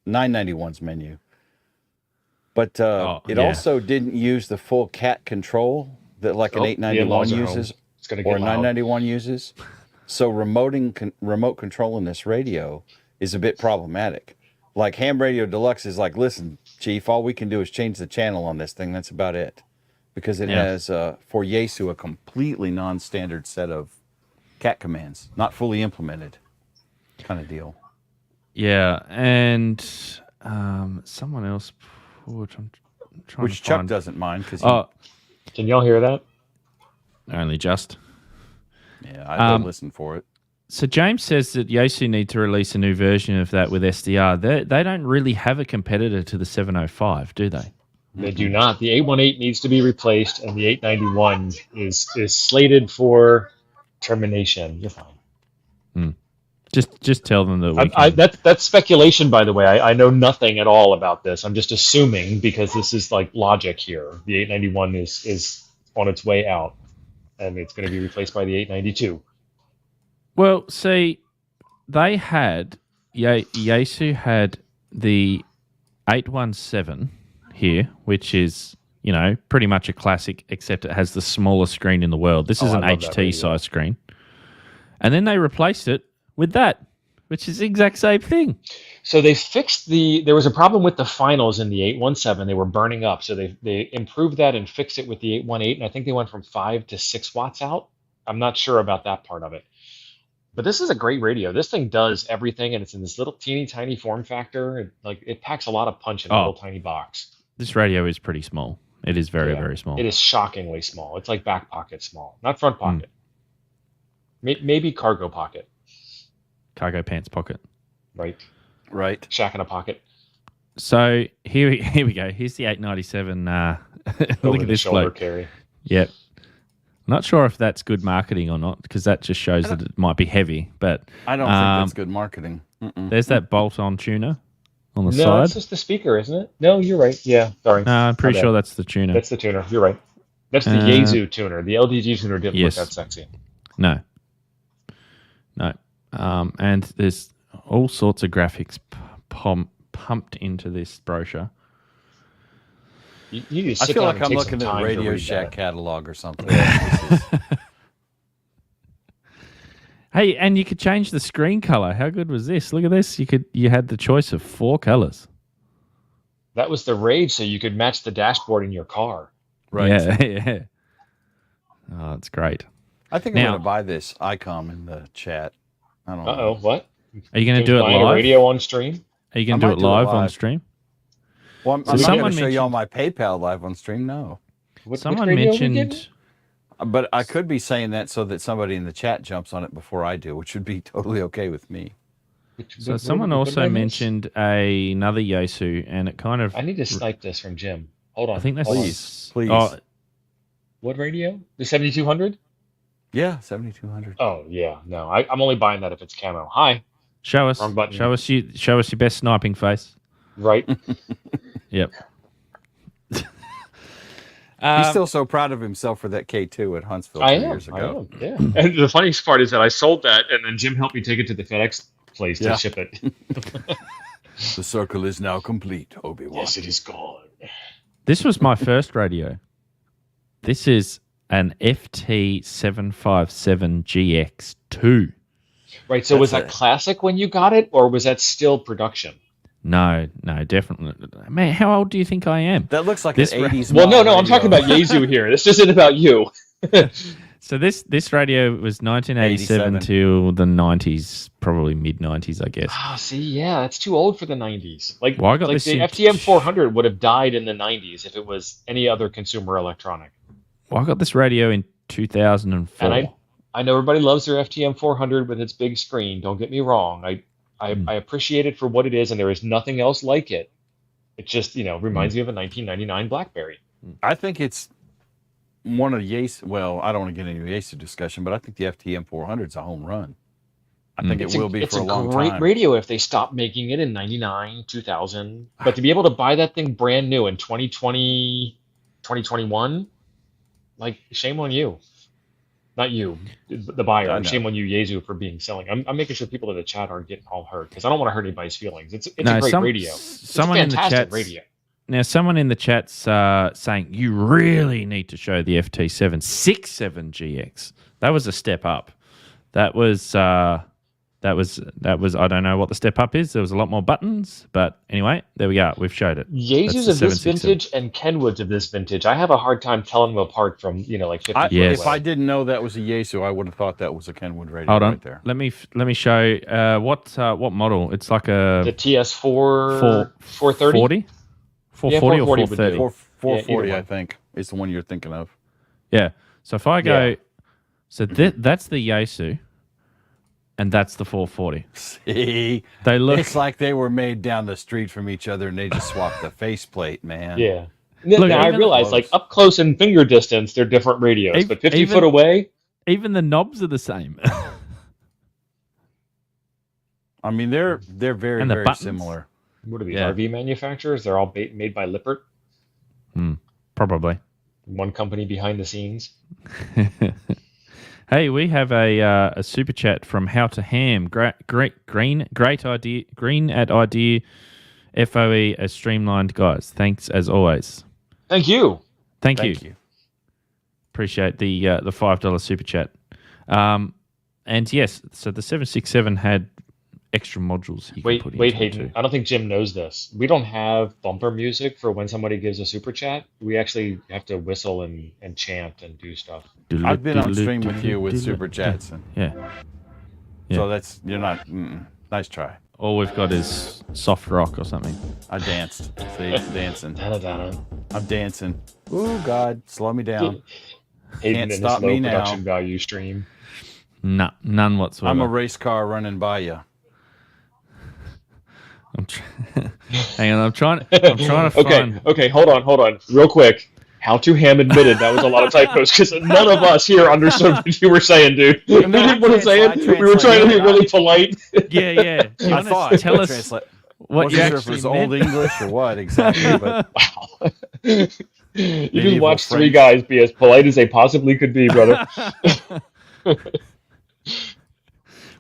991's menu. But it yeah. also didn't use the full cat control that like an Oh, 891 in-laws are home. uses It's gonna or get loud. 991 uses. So remote controlling this radio is a bit problematic. Like Ham Radio Deluxe is like, listen, Chief, all we can do is change the channel on this thing. That's about it. Because it Yeah. has, for Yaesu, a completely non-standard set of cat commands, not fully implemented kind of deal. Yeah, and someone else put, I'm trying Which to Chuck find. doesn't mind because Oh, Can y'all hear that? only just. Yeah, I'd listen for it. So James says that Yaesu need to release a new version of that with SDR. They don't really have a competitor to the 705, do they? They do not. The 818 needs to be replaced, and the 891 is slated for termination. You're fine. Just tell them that That's speculation, by the way. I know nothing at all about this. I'm just assuming because this is like logic here. The 891 is on its way out, and it's going to be replaced by the 892. Well, see, they had Yaesu had the 817 here, which is pretty much a classic, except it has the smallest screen in the world. This is an HT size screen, and then they replaced it with that, which is the exact same thing. So they fixed there was a problem with the finals in the 817. They were burning up. So they improved that and fixed it with the 818. And I think they went from 5 to 6 watts out. I'm not sure about that part of it. But this is a great radio. This thing does everything, and it's in this little teeny tiny form factor. It packs a lot of punch in a little tiny box. This radio is pretty small. It is very, very small. It is shockingly small. It's like back pocket small, not front pocket. Maybe cargo pocket. Cargo pants pocket. Right. Shack in a pocket. So here we go. Here's the 897. Look at this shoulder bloke. Carry. Yep. Not sure if that's good marketing or not, because that just shows that it might be heavy. But I don't think that's good marketing. There's that bolt-on tuner on the side. No, that's just the speaker, isn't it? No, you're right. Yeah, sorry. No, I'm pretty sure that's the tuner. That's the tuner. You're right. That's the Yaesu tuner. The LDG tuner didn't look that sexy. No. And there's all sorts of graphics pumped into this brochure. You need to I sit feel down like and I'm take looking some at time to Radio read Shack that. catalog or something. Hey, and you could change the screen color. How good was this? Look at this. You had the choice of 4 colors. That was the rage, so you could match the dashboard in your car. Right. Yeah. Oh, it's great. I think I'm going to buy this ICOM in the chat. I don't know. Uh-oh, what? Are you going to do it Buying live? a radio on stream? Are you going to do it live on stream? Well, I'm not going to show you all my PayPal live on stream, no. Someone mentioned... But I could be saying that so that somebody in the chat jumps on it before I do, which would be totally okay with me. So someone also mentioned another Yaesu, and it kind of... I need to snipe this from Jim. Hold on. I think that's... Please. Oh, what radio? The 7200? Yeah, 7200. Oh, yeah. No, I'm only buying that if it's camo. Hi. Show us. Wrong button. Show us your best sniping face. Right. Yep. He's still so proud of himself for that K2 at Huntsville 2 years ago. I am, yeah. And the funniest part is that I sold that, and then Jim helped me take it to the FedEx place to ship it. The circle is now complete, Obi-Wan. Yes, it is gone. This was my first radio. This is an FT757GX2. Right, so was that classic when you got it, or was that still production? No, definitely. Man, how old do you think I am? That looks like an 80s Well, no, I'm talking about Yaesu here. This isn't about you. So this radio was 1987 to the 90s, probably mid-90s, I guess. Ah, see, yeah, that's too old for the 90s. Like Well, I got the this in- FTM 400 would have died in the 90s if it was any other consumer electronic. Well, I got this radio in 2004. And I know everybody loves their FTM 400 with its big screen. Don't get me wrong. I appreciate it for what it is, and there is nothing else like it. It just, reminds me of a 1999 BlackBerry. I think it's one of Yaesu. Well, I don't want to get into a Yaesu discussion, but I think the FTM 400 is a home run. I think it will be for a long time. It's a great radio if they stop making it in 99, 2000. But to be able to buy that thing brand new in 2020, 2021, shame on you. Not you, the buyer. Shame on you, Yaesu, for selling. I'm making sure people in the chat aren't getting all hurt because I don't want to hurt anybody's feelings. It's a great radio. Someone it's a fantastic in the radio. Now, someone in the chat's saying you really need to show the FT767GX. That was a step up. That was I don't know what the step up is. There was a lot more buttons, but anyway, there we go. We've showed it. Yaesus of this vintage and Kenwoods of this vintage, I have a hard time telling them apart from 50 If I didn't know that was a Yaesu, I would have thought that was a Kenwood radio. Hold on, right there. let me show what model. It's like the TS4 430. 440 or 430? 440, I think, is the one you're thinking of. Yeah. So if I go So that's the Yaesu, and that's the 440. See, They look. it's like they were made down the street from each other, and they just swapped the faceplate, man. Yeah. Look, Now I even realize, close. like up close and finger distance, they're different radios, but 50 even- foot away, Even the knobs are the same. I mean, they're very And the very buttons? similar. what are these Yeah. RV manufacturers? They're all made by Lippert, Probably. one company behind the scenes. Hey, we have a super chat from How to Ham. Great idea. Green at idea. FOE as streamlined guys. Thanks as always. Thank you. Thank Thank you. you. Appreciate the $5 super chat. And yes, so the 767 had extra modules you can put Wait, into it Hayden. too. I don't think Jim knows this. We don't have bumper music for when somebody gives a super chat. We actually have to whistle and chant and do stuff. I've been on stream with you with super chats, and Yeah. so that's you're not. Nice try. All we've got is soft rock or something. I danced. See, dancing. Da-da-da-da. I'm dancing. Ooh, God, slow me down. Hayden Can't and his stop low me now. production value stream. No, none whatsoever. I'm a race car running by you. Hang on, I'm trying to find. Okay, hold on. Real quick. How to Ham admitted that was a lot of typos because none of us here understood what you were saying, dude. We didn't want to say it. We were trying to be really polite. Yeah. Do you I want thought. to tell us Translate. what you Wasn't sure if it actually was meant? Old English or what exactly, but Wow. You didn't Medieval watch three French. guys be as polite as they possibly could be, brother.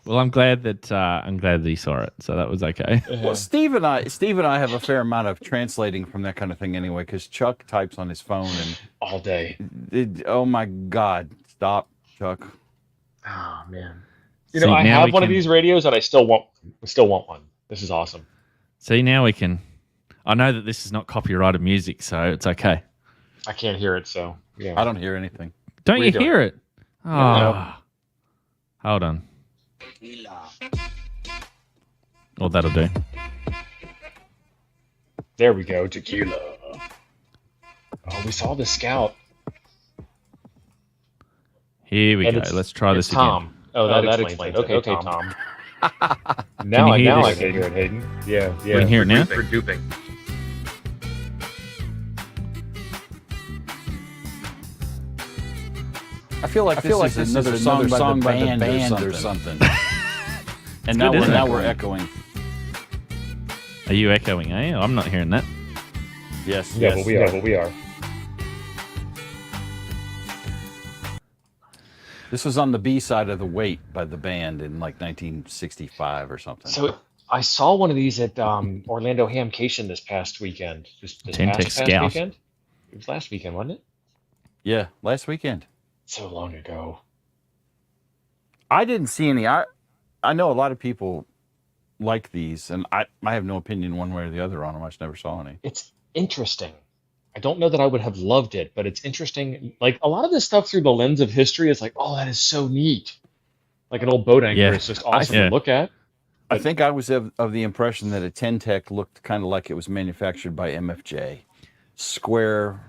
Well, I'm glad that he saw it, so that was okay. well, Steve and I have a fair amount of translating from that kind of thing anyway, because Chuck types on his phone All day. and oh my God, stop, Chuck. Oh man. See, I now have we one of can- these radios and I still want one. This is awesome. See, now we can. I know that this is not copyrighted music, so it's okay. I can't hear it, so yeah. I don't hear anything. Don't What are you you doing? hear it? Oh, No. Hold on. Well, that'll do. There we go, tequila. Oh, we saw the scout. Here we And go. it's- Let's try It's this again. Tom. Oh, that explains it. Okay, Tom. Can you hear now I this? can hear it, Hayden. Yeah. We can hear it now? For duping. I feel like this is another song by the band or something. And good, isn't it? now we're echoing. Are you echoing, eh? I'm not hearing that. Yes, Yeah, yes. but we are. This was on the B side of The Wait by the band in like 1965 or something. So I saw one of these at Orlando Hamcation this past weekend. This Tentex past Scout. weekend? It was last weekend, wasn't it? Yeah, last weekend. So long ago. I didn't see any. I know a lot of people like these, and I have no opinion one way or the other on them. I just never saw any. It's interesting. I don't know that I would have loved it, but it's interesting. Like a lot of this stuff through the lens of history is like, oh, that is so neat. Like an old boat anchor Yeah. is just awesome Yeah. to look at. I think I was of the impression that a Tentec looked kind of like it was manufactured by MFJ. Square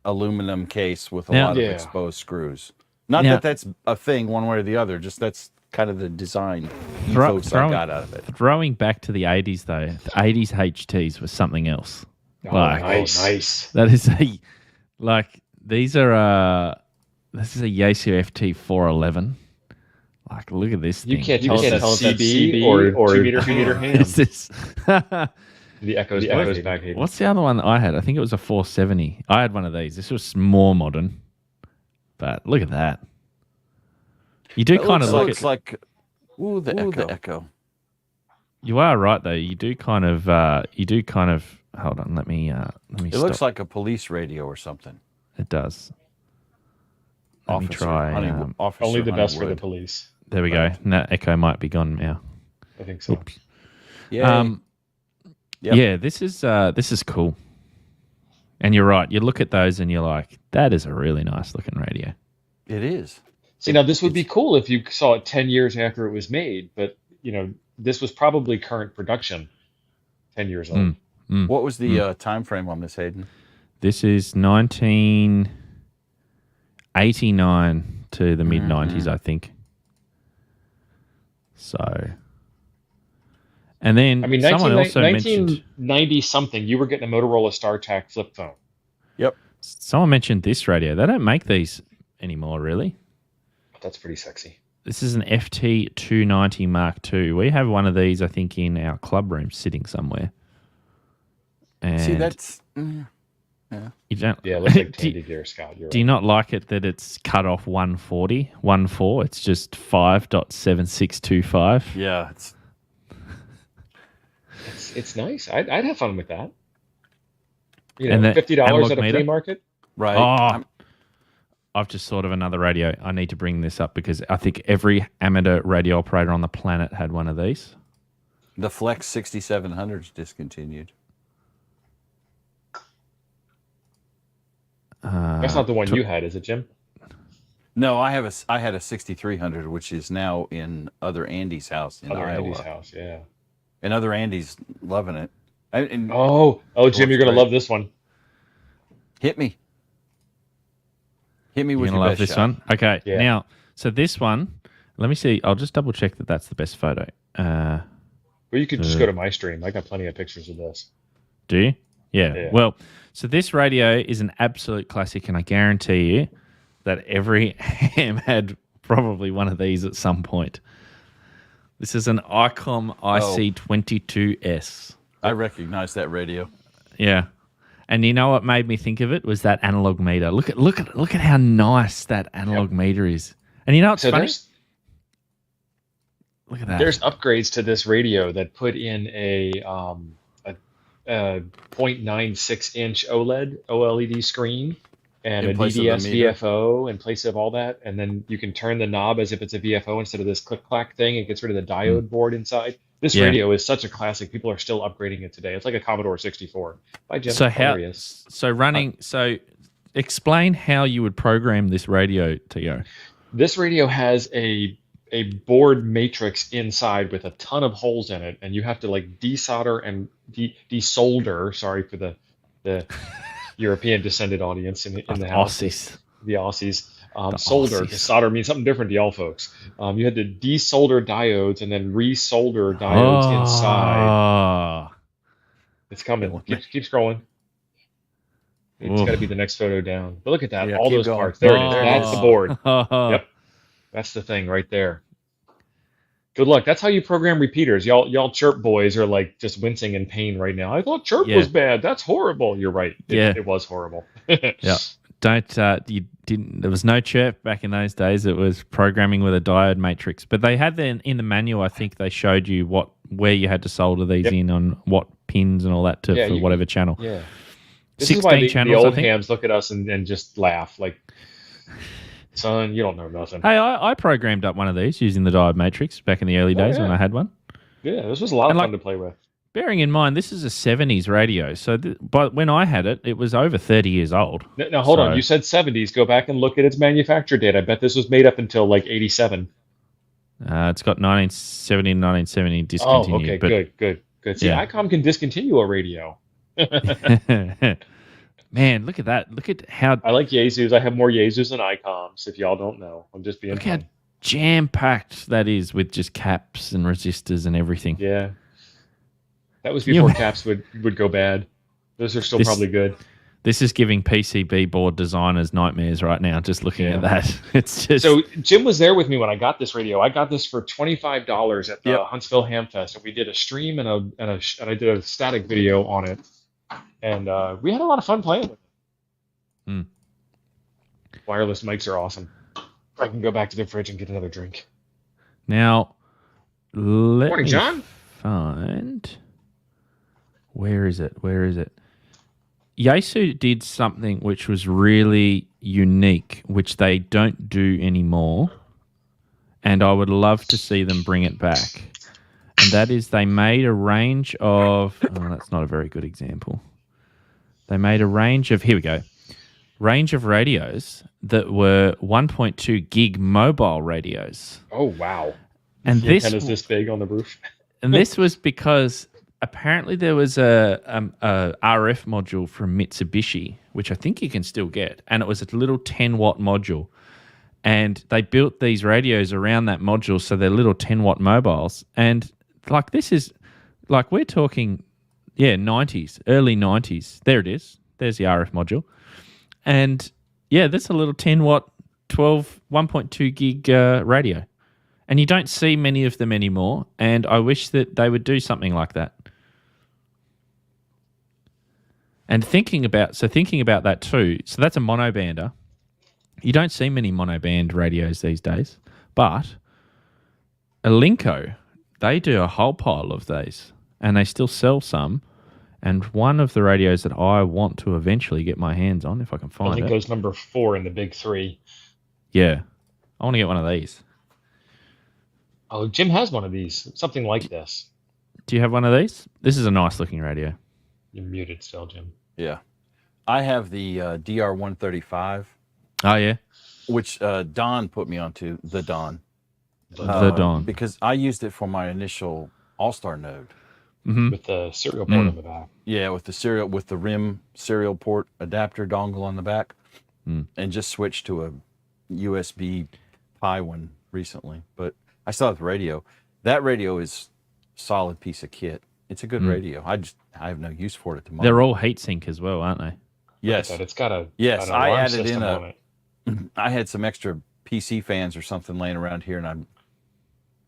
aluminum case with a Now- lot of Yeah. exposed screws. Not Now- that that's a thing one way or the other, just that's kind of the design Throw- ethos I throwing- got out of it. Throwing back to the 80s, though, the 80s HTs was something else. Oh, Like- nice. That is these are, this is a Yaesu FT 411. Like, look at this thing. You can't This tell is- if that's CB or 2-meter ham. This is- The echoes back. Hayden. What's the other one that I had? I think it was a 470. I had one of these. This was more modern. But look at that. You do It kind of looks look like ooh, the echo. You are right though. You do kind of hold on, let me It stop. looks like a police radio or something. It does. Let me try. Officer Only the best for the Honeywood. police. There we go. That echo might be gone now. I think so. Oops. Yay. Yep. Yeah, this is cool. And you're right. You look at those and you're like, that is a really nice looking radio. It is. See, now this would be cool if you saw it 10 years after it was made, but this was probably current production 10 years old. What was the time frame on this, Hayden? This is 1989 to the mid 90s, I think. So, and then I mean, someone also mentioned 1990 something, you were getting a Motorola StarTAC flip phone. Yep. someone mentioned this radio. They don't make these anymore, really. That's pretty sexy. This is an FT290 Mark II. We have one of these, I think, in our club room sitting somewhere. And See, that's you don't. Yeah, it looks like do, Tandy Deer, Scott. You're do you right. not like it that it's cut off 140, 1.4? It's just 5.7625. yeah. It's nice. I'd have fun with that. You And know, the $50 analog at a meter? flea market. Right. Oh, I've just thought of another radio. I need to bring this up because I think every amateur radio operator on the planet had one of these. The Flex 6700's discontinued. That's not the one you had, is it, Jim? No, I had a 6300, which is now in other Andy's house in Other Iowa. Andy's house, yeah. And other Andy's loving it. And Oh, Jim, you're gonna great. love this one. hit me. Hit me You're with going to your love best this shot. one? Okay. Yeah. Now, so this one, let me see. I'll just double check that that's the best photo. Well, you could just go to my stream. I got plenty of pictures of this. Do you? Yeah. Yeah. Well, so this radio is an absolute classic, and I guarantee you that every ham had probably one of these at some point. This is an ICOM IC22S. I recognize that radio. Yeah. And you know what made me think of it was that analog meter. Look at how nice that analog meter is. And you know what's So funny? Look at that. there's upgrades to this radio that put in a 0.96 inch OLED screen and In a place of the DDS meter? VFO in place of all that, and then you can turn the knob as if it's a VFO instead of this click clack thing. It gets rid of the diode board inside. This Yeah. radio is such a classic. People are still upgrading it today. It's like a Commodore 64. Bye, Jim. So Hilarious. so explain how you would program this radio to go. This radio has a board matrix inside with a ton of holes in it, and you have to like desolder and desolder. Sorry for the European descended audience in the house. Aussies. The Aussies. The Solder, Aussies. because solder means something different to y'all folks. You had to desolder diodes and then resolder diodes inside. Oh. It's coming. Keep scrolling. It's Oof. got to be the next photo down. But look at that. Yeah, All keep those going. parts. There it is. Oh. That's the board. Yep. That's the thing right there. Good luck. That's how you program repeaters. Y'all chirp boys are like just wincing in pain right now. I thought chirp Yeah. was bad. That's horrible. You're right. Yeah. It was horrible. Yeah. Don't you didn't there was no chirp back in those days. It was programming with a diode matrix. But they had then in the manual, I think they showed you where you had to solder these Yep. in on what pins and all that Yeah, for you- whatever channel. Yeah. This is why 16 the channels, I old think. hams look at us and just laugh like, son, you don't know nothing. Hey, I programmed up one of these using the diode matrix back in the early days when yeah. I had one. Yeah, this was a lot of And fun like- to play with. Bearing in mind, this is a 70s radio. So but when I had it, it was over 30 years old. Now, hold on. So- You said 70s. Go back and look at its manufacture date. I bet this was made up until like 87. It's got 1970 and 1970 Oh, discontinued. okay, good. See, Yeah. ICOM can discontinue a radio. Man, look at that. Look at how I like Yaesus. I have more Yaesus than ICOMs, if y'all don't know. I'm just being Look how fun. jam-packed that is with just caps and resistors and everything. Yeah. That was Can you before ima- caps would go bad. Those are still This- probably good. This is giving PCB board designers nightmares right now, just looking at Yeah. that. It's just... So Jim was there with me when I got this radio. I got this for $25 at the Yep. Huntsville Ham Fest, and we did a stream and I did a static video on it, and we had a lot of fun playing with it. Hmm. Wireless mics are awesome. I can go back to the fridge and get another drink. Now, let Morning, me John. find... Where is it? Yaesu did something which was really unique, which they don't do anymore, and I would love to see them bring it back. And that is they made a range of... Oh, that's not a very good example. They made a range of... Here we go. Range of radios that were 1.2 gig mobile radios. Oh wow! And The this antenna's this big on the roof. and this was because apparently there was a RF module from Mitsubishi, which I think you can still get, and it was a little 10-watt module. And they built these radios around that module, so they're little 10-watt mobiles. And like this is, like we're talking, 90s, early 90s. There it is. There's the RF module. And yeah, that's a little 10-watt, 1.2 gig radio. And you don't see many of them anymore. And I wish that they would do something like that. And thinking about that too, so that's a monobander. You don't see many monoband radios these days, but Elinco, they do a whole pile of these, and they still sell some. And one of the radios that I want to eventually get my hands on, if I can find it. Elinco's number 4 in the big 3. Yeah, I want to get one of these. Oh, Jim has one of these, something like this. Do you have one of these? This is a nice looking radio. You're muted still, Jim. Yeah. I have the DR135, Oh yeah, which Don put me onto, the Don. the Dawn. Because I used it for my initial All-Star node. Mm-hmm. With the serial port on the back. Yeah, with the RIM serial port adapter dongle on the back, and just switched to a USB Pi one recently. But I still have the radio. That radio is a solid piece of kit. It's a good radio. I have no use for it at the moment. They're all heatsink as well, aren't they? Yes. It's got a Yes, an I alarm added in system a- on it. I had some extra PC fans or something laying around here, and I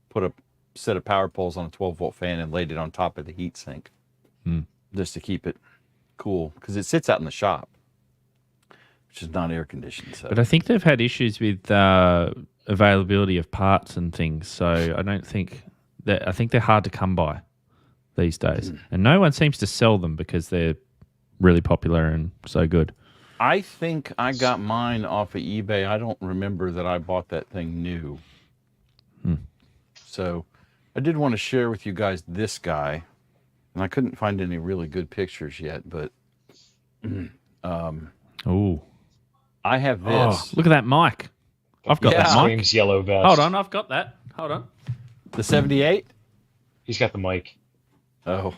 put a set of power poles on a 12-volt fan and laid it on top of the heat sink just to keep it cool, because it sits out in the shop, which is not air conditioned. So But I think they've had issues with availability of parts and things. So I don't think that. I think they're hard to come by these days, and no one seems to sell them because they're really popular and so good. I think I got mine off of eBay. I don't remember that I bought that thing new. So I did want to share with you guys this guy, and I couldn't find any really good pictures yet, but Ooh, I have oh, this. look at that mic. I've got Yeah. that mic. Screams yellow vest. Hold on, I've got that. Hold on. The 78? He's got the mic. Oh,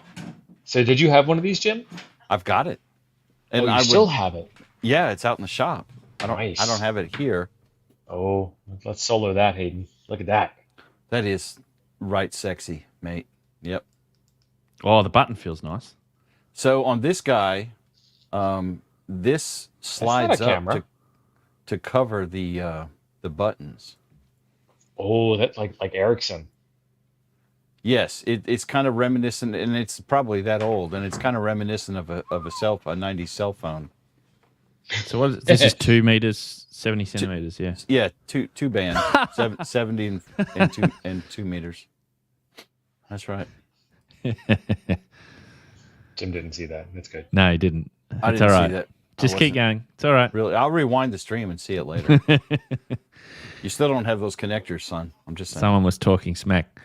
So did you have one of these, Jim? I've got it. Oh, And you I would, still have it. yeah, it's out in the shop. Nice. I don't have it here. Oh, let's solo that, Hayden. Look at that. That is right sexy, mate. Yep. Oh, the button feels nice. So on this guy, this slides a up camera. to cover the buttons. Oh, that's like Ericsson. Yes, it's kind of reminiscent, and it's probably that old, and it's kind of reminiscent of a 90s cell phone. So what is it? This is 2 meters, 70 centimeters. Yeah. Yeah, two band, 70 and 2 meters. That's right. Jim didn't see that. That's good. No, he didn't. I It's didn't all right. see that. Just keep going. It's all right. Really, I'll rewind the stream and see it later. You still don't have those connectors, son. I'm just saying. Someone was talking smack.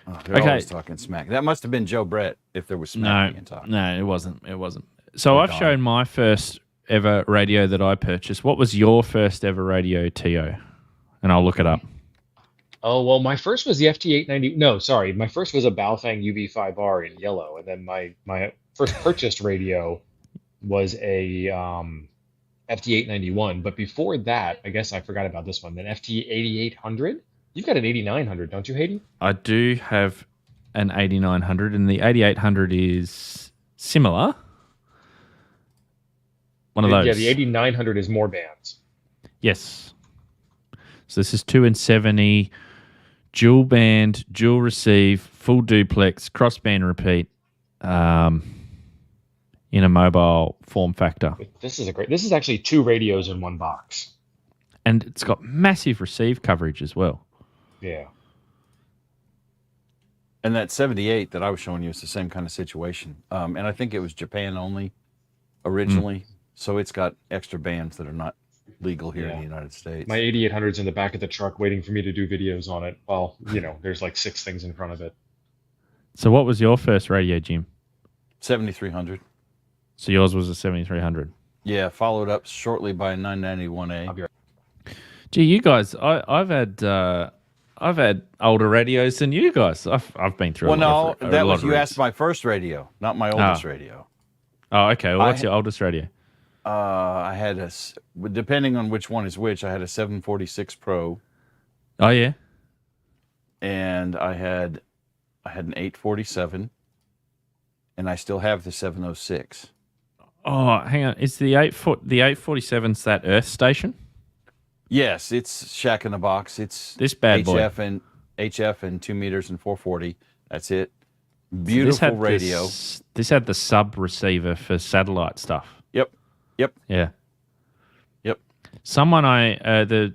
Oh, they're Okay. always talking smack. That must have been Joe Brett if there was smack being talked. No, it wasn't. It wasn't. So I've Don. shown my first ever radio that I purchased. What was your first ever radio, Tio? And I'll look it up. Oh, well, my first was the FT890. No, sorry. My first was a Baofeng UV5R in yellow. And then my first purchased radio was a FT891. But before that, I guess I forgot about this one. Then FT8800. You've got an 8900, don't you, Hayden? I do have an 8900, and the 8800 is similar. One of those. Yeah, the 8900 is more bands. Yes. So this is 2 and 70, dual band, dual receive, full duplex, cross band repeat, in a mobile form factor. This is actually 2 radios in one box. And it's got massive receive coverage as well. Yeah. And that 78 that I was showing you is the same kind of situation. And I think it was Japan only originally. So it's got extra bands that are not legal here in Yeah. the United States. My 8800's in the back of the truck waiting for me to do videos on it. Well, there's like 6 things in front of it. So what was your first radio, Jim? 7300. So yours was a 7300. Yeah, followed up shortly by a 991A. I'll be right. Gee, you guys, I've had older radios than you guys. I've been through. Well, a lot no, of, that a lot was of you rigs. asked my first radio, not my oldest radio. Oh, okay. Well, what's I- your oldest radio? I had depending on which one is which, I had a 746 Pro, Oh yeah. and I had an 847, and I still have the 706. Oh, hang on. Is the 847's that Earth station? Yes, it's Shack in the Box. It's This bad boy. HF and 2 meters and 440. That's it. So Beautiful radio. This had the sub receiver for satellite stuff. Yep. Yeah. Yep. Someone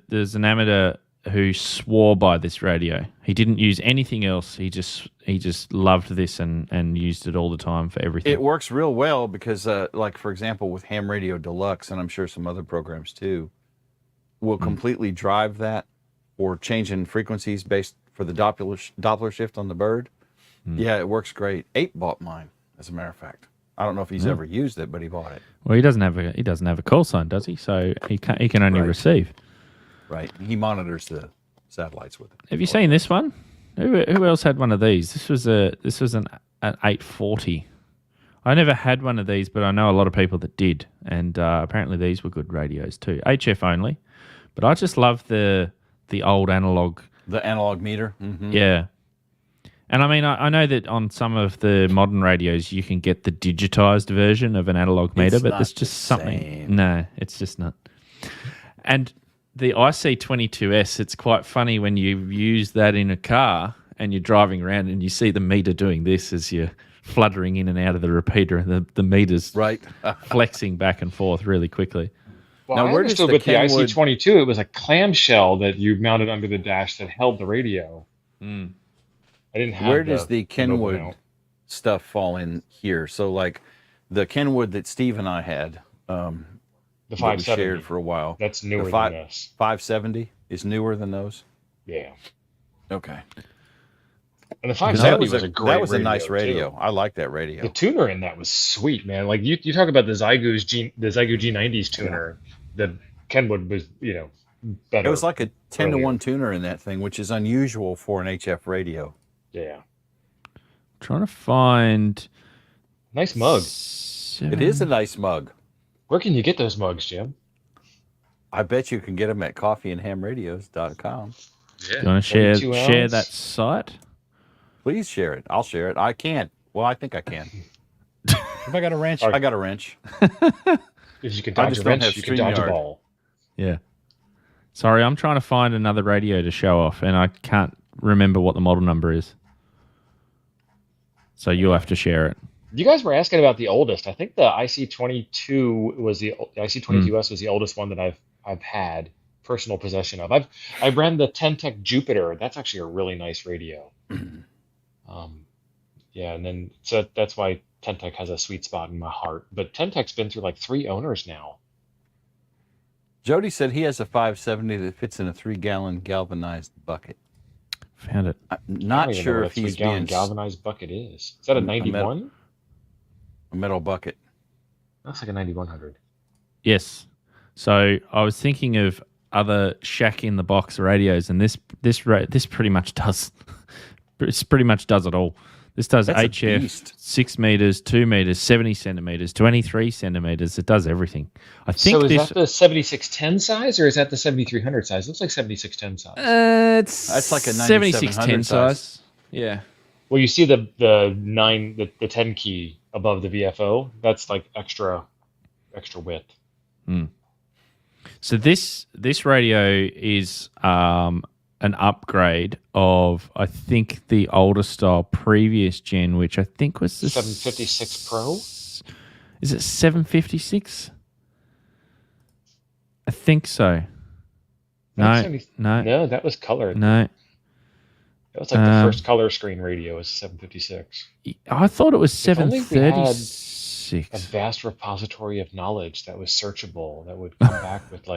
there's an amateur who swore by this radio. He didn't use anything else. He just loved this and used it all the time for everything. It works real well because, like for example, with Ham Radio Deluxe, and I'm sure some other programs too, will completely drive that or changing frequencies based for the Doppler shift on the bird. Yeah, it works great. Ape bought mine, as a matter of fact. I don't know if he's ever used it, but he bought it. Well, he doesn't have a call sign, does he? So he can only Right. receive. Right. He monitors the satellites with it. Have you seen this one? Who else had one of these? This was an 840. I never had one of these, but I know a lot of people that did, and apparently these were good radios too. HF only, but I just love the old analog. The analog meter. Mm-hmm. Yeah, and I mean I know that on some of the modern radios you can get the digitized version of an analog meter, It's but not there's just the something. same. No, it's just not. And the IC22S, it's quite funny when you use that in a car and you're driving around and you see the meter doing this as you're fluttering in and out of the repeater, and the meter's Right. flexing back and forth really quickly. Well, Now, I where does understood the with the Kenwood- IC22, it was a clamshell that you mounted under the dash that held the radio. I didn't have. Where does the mobile Kenwood mount. stuff fall in here? So, like the Kenwood that Steve and I had, The that we 570. shared for a while. That's newer the than this. 570 is newer than those. Yeah. Okay. And the 'Cause 570 was a great that was a nice too. radio. I like that radio. The tuner in that was sweet, man. Like you talk about the Zygo G90's tuner. The Kenwood was, better. It was like a 10 to earlier. 1 tuner in that thing, which is unusual for an HF radio. Yeah. Trying to find. Nice mug. It is a nice mug. Where can you get those mugs, Jim? I bet you can get them at coffeeandhamradios.com. Yeah. Do you want to share 32 ounce. that site? Please share it. I'll share it. I can't. Well, I think I can. If I got a wrench, I got a wrench. If you can I dodge just a don't wrench, have you can dodge a StreamYard. ball. Yeah. Sorry, I'm trying to find another radio to show off, and I can't remember what the model number is. So you'll have to share it. You guys were asking about the oldest. I think the IC22 was the IC22S was the oldest one that I've had personal possession of. I ran the Ten-Tech Jupiter. That's actually a really nice radio. Yeah, and then so that's why Ten-Tech has a sweet spot in my heart. But Ten-Tech's been through like 3 owners now. Jody said he has a 570 that fits in a 3-gallon galvanized bucket. Found it. I'm I don't not even know sure what if a he's 3-gallon being galvanized bucket is. Is that a 91? a metal bucket. Looks like a 9100. Yes. So I was thinking of other Shack in the Box radios, and this pretty much does. This pretty much does it all. This does That's a HF, beast. 6 meters, 2 meters, 70 centimeters, 23 centimeters. It does everything. I think So is this. that the 7610 size or is that the 7300 size? Looks like 7610 size. It's like a 7610 9700 size. Yeah. Well, you see the 10 key above the VFO. That's like extra width. So this radio is an upgrade of, I think, the older style previous gen, which I think was the 756 Pro? Is it 756? I think so. No, No, that was color. no. That was like the first color screen radio was 756. I thought it was If only we had A 736. vast repository of knowledge that was searchable, that would come back with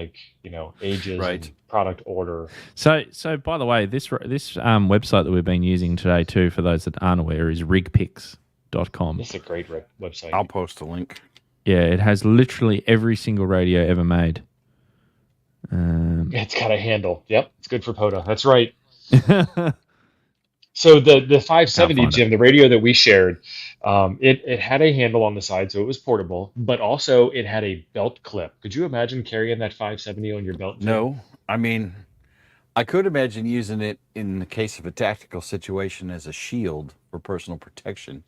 ages Right. and product order. So by the way, this website that we've been using today too, for those that aren't aware, is rigpix.com. This is a great website. I'll post a link. Yeah, it has literally every single radio ever made. It's got a handle. Yep, it's good for POTA. That's right. So the Can't 570, find it. Jim, the radio that we shared, it had a handle on the side, so it was portable, but also it had a belt clip. Could you imagine carrying that 570 on your belt, Jim? No, I mean, I could imagine using it in the case of a tactical situation as a shield for personal protection,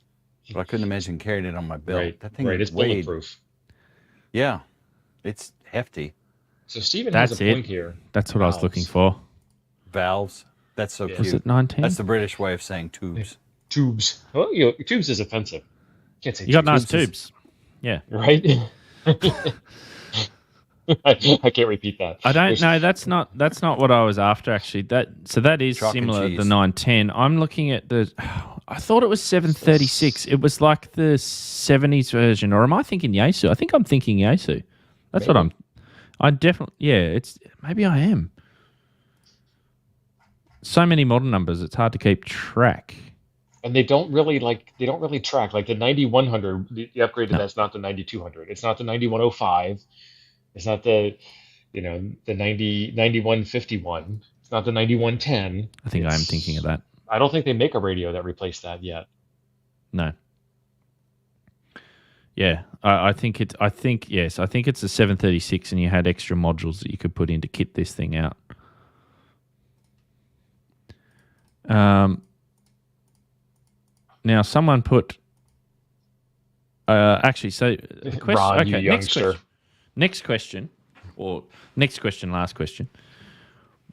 but I couldn't imagine carrying it on my belt. Right, That thing right. It's weighed, bulletproof. yeah, it's hefty. So Steven has That's a point it. here. That's what I was looking Valves. for. Valves. That's so Yeah. Was cute. it 19? That's the British way of saying tubes. Tubes. Oh, tubes is offensive. Can't say You got tubes, nice Tubes is- tubes. Yeah. right? I can't repeat that. I don't There's- know. That's not what I was after actually. That is Chalk and similar to the cheese. 910. I'm looking at the. I thought it was 736. It was like the 70s version, or am I thinking Yaesu? I think I'm thinking Yaesu. That's what Maybe. I definitely. Yeah, it's maybe I am. So many model numbers, it's hard to keep track. And they don't really track. Like the 9100, the upgrade to No. that's not the 9200. It's not the 9105. It's not the the 9151. It's not the 9110. I think I am It's- thinking of that. I don't think they make a radio that replaced that yet. No. Yeah, I think it's. I think yes. I think it's a 736, and you had extra modules that you could put in to kit this thing out. Now someone put. Actually, so the question. Ron, you okay, next youngster. question. Next question. Last question.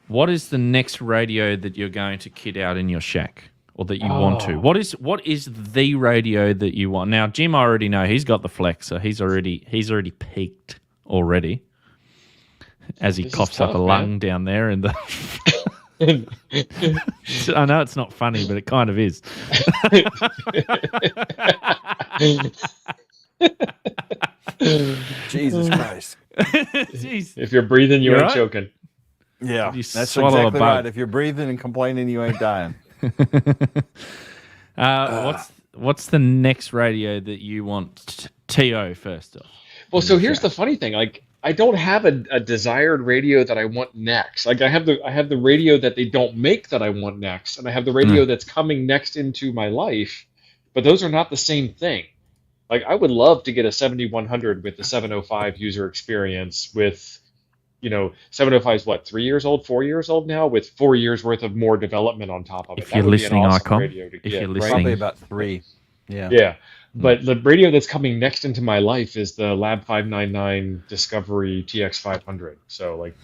What is the next radio that you're going to kit out in your shack, or that you want to? Oh. What is the radio that you want? Now, Jim, I already know he's got the Flex, so he's already peaked already, as he This is coughs up tough, a man. lung down there. And I know it's not funny, but it kind of is. Jesus Christ. Jeez. If you're breathing, you You ain't alright? choking. Yeah, You that's swallow a exactly bug. right. If you're breathing and complaining, you ain't dying. What's the next radio that you want? TO first off. Well, so here's the funny thing. Like, I don't have a desired radio that I want next. Like, I have the radio that they don't make that I want next, and I have the radio that's coming next into my life, but those are not the same thing. Like, I would love to get a 7100 with the 705 user experience with, 705 is what, 3 years old, 4 years old now, with 4 years worth of more development on top of it. If That you're would be an listening, awesome Icon, radio to if get, you're right? listening. Probably about 3. Yeah. Yeah. But the radio that's coming next into my life is the Lab 599 Discovery TX500. So, like,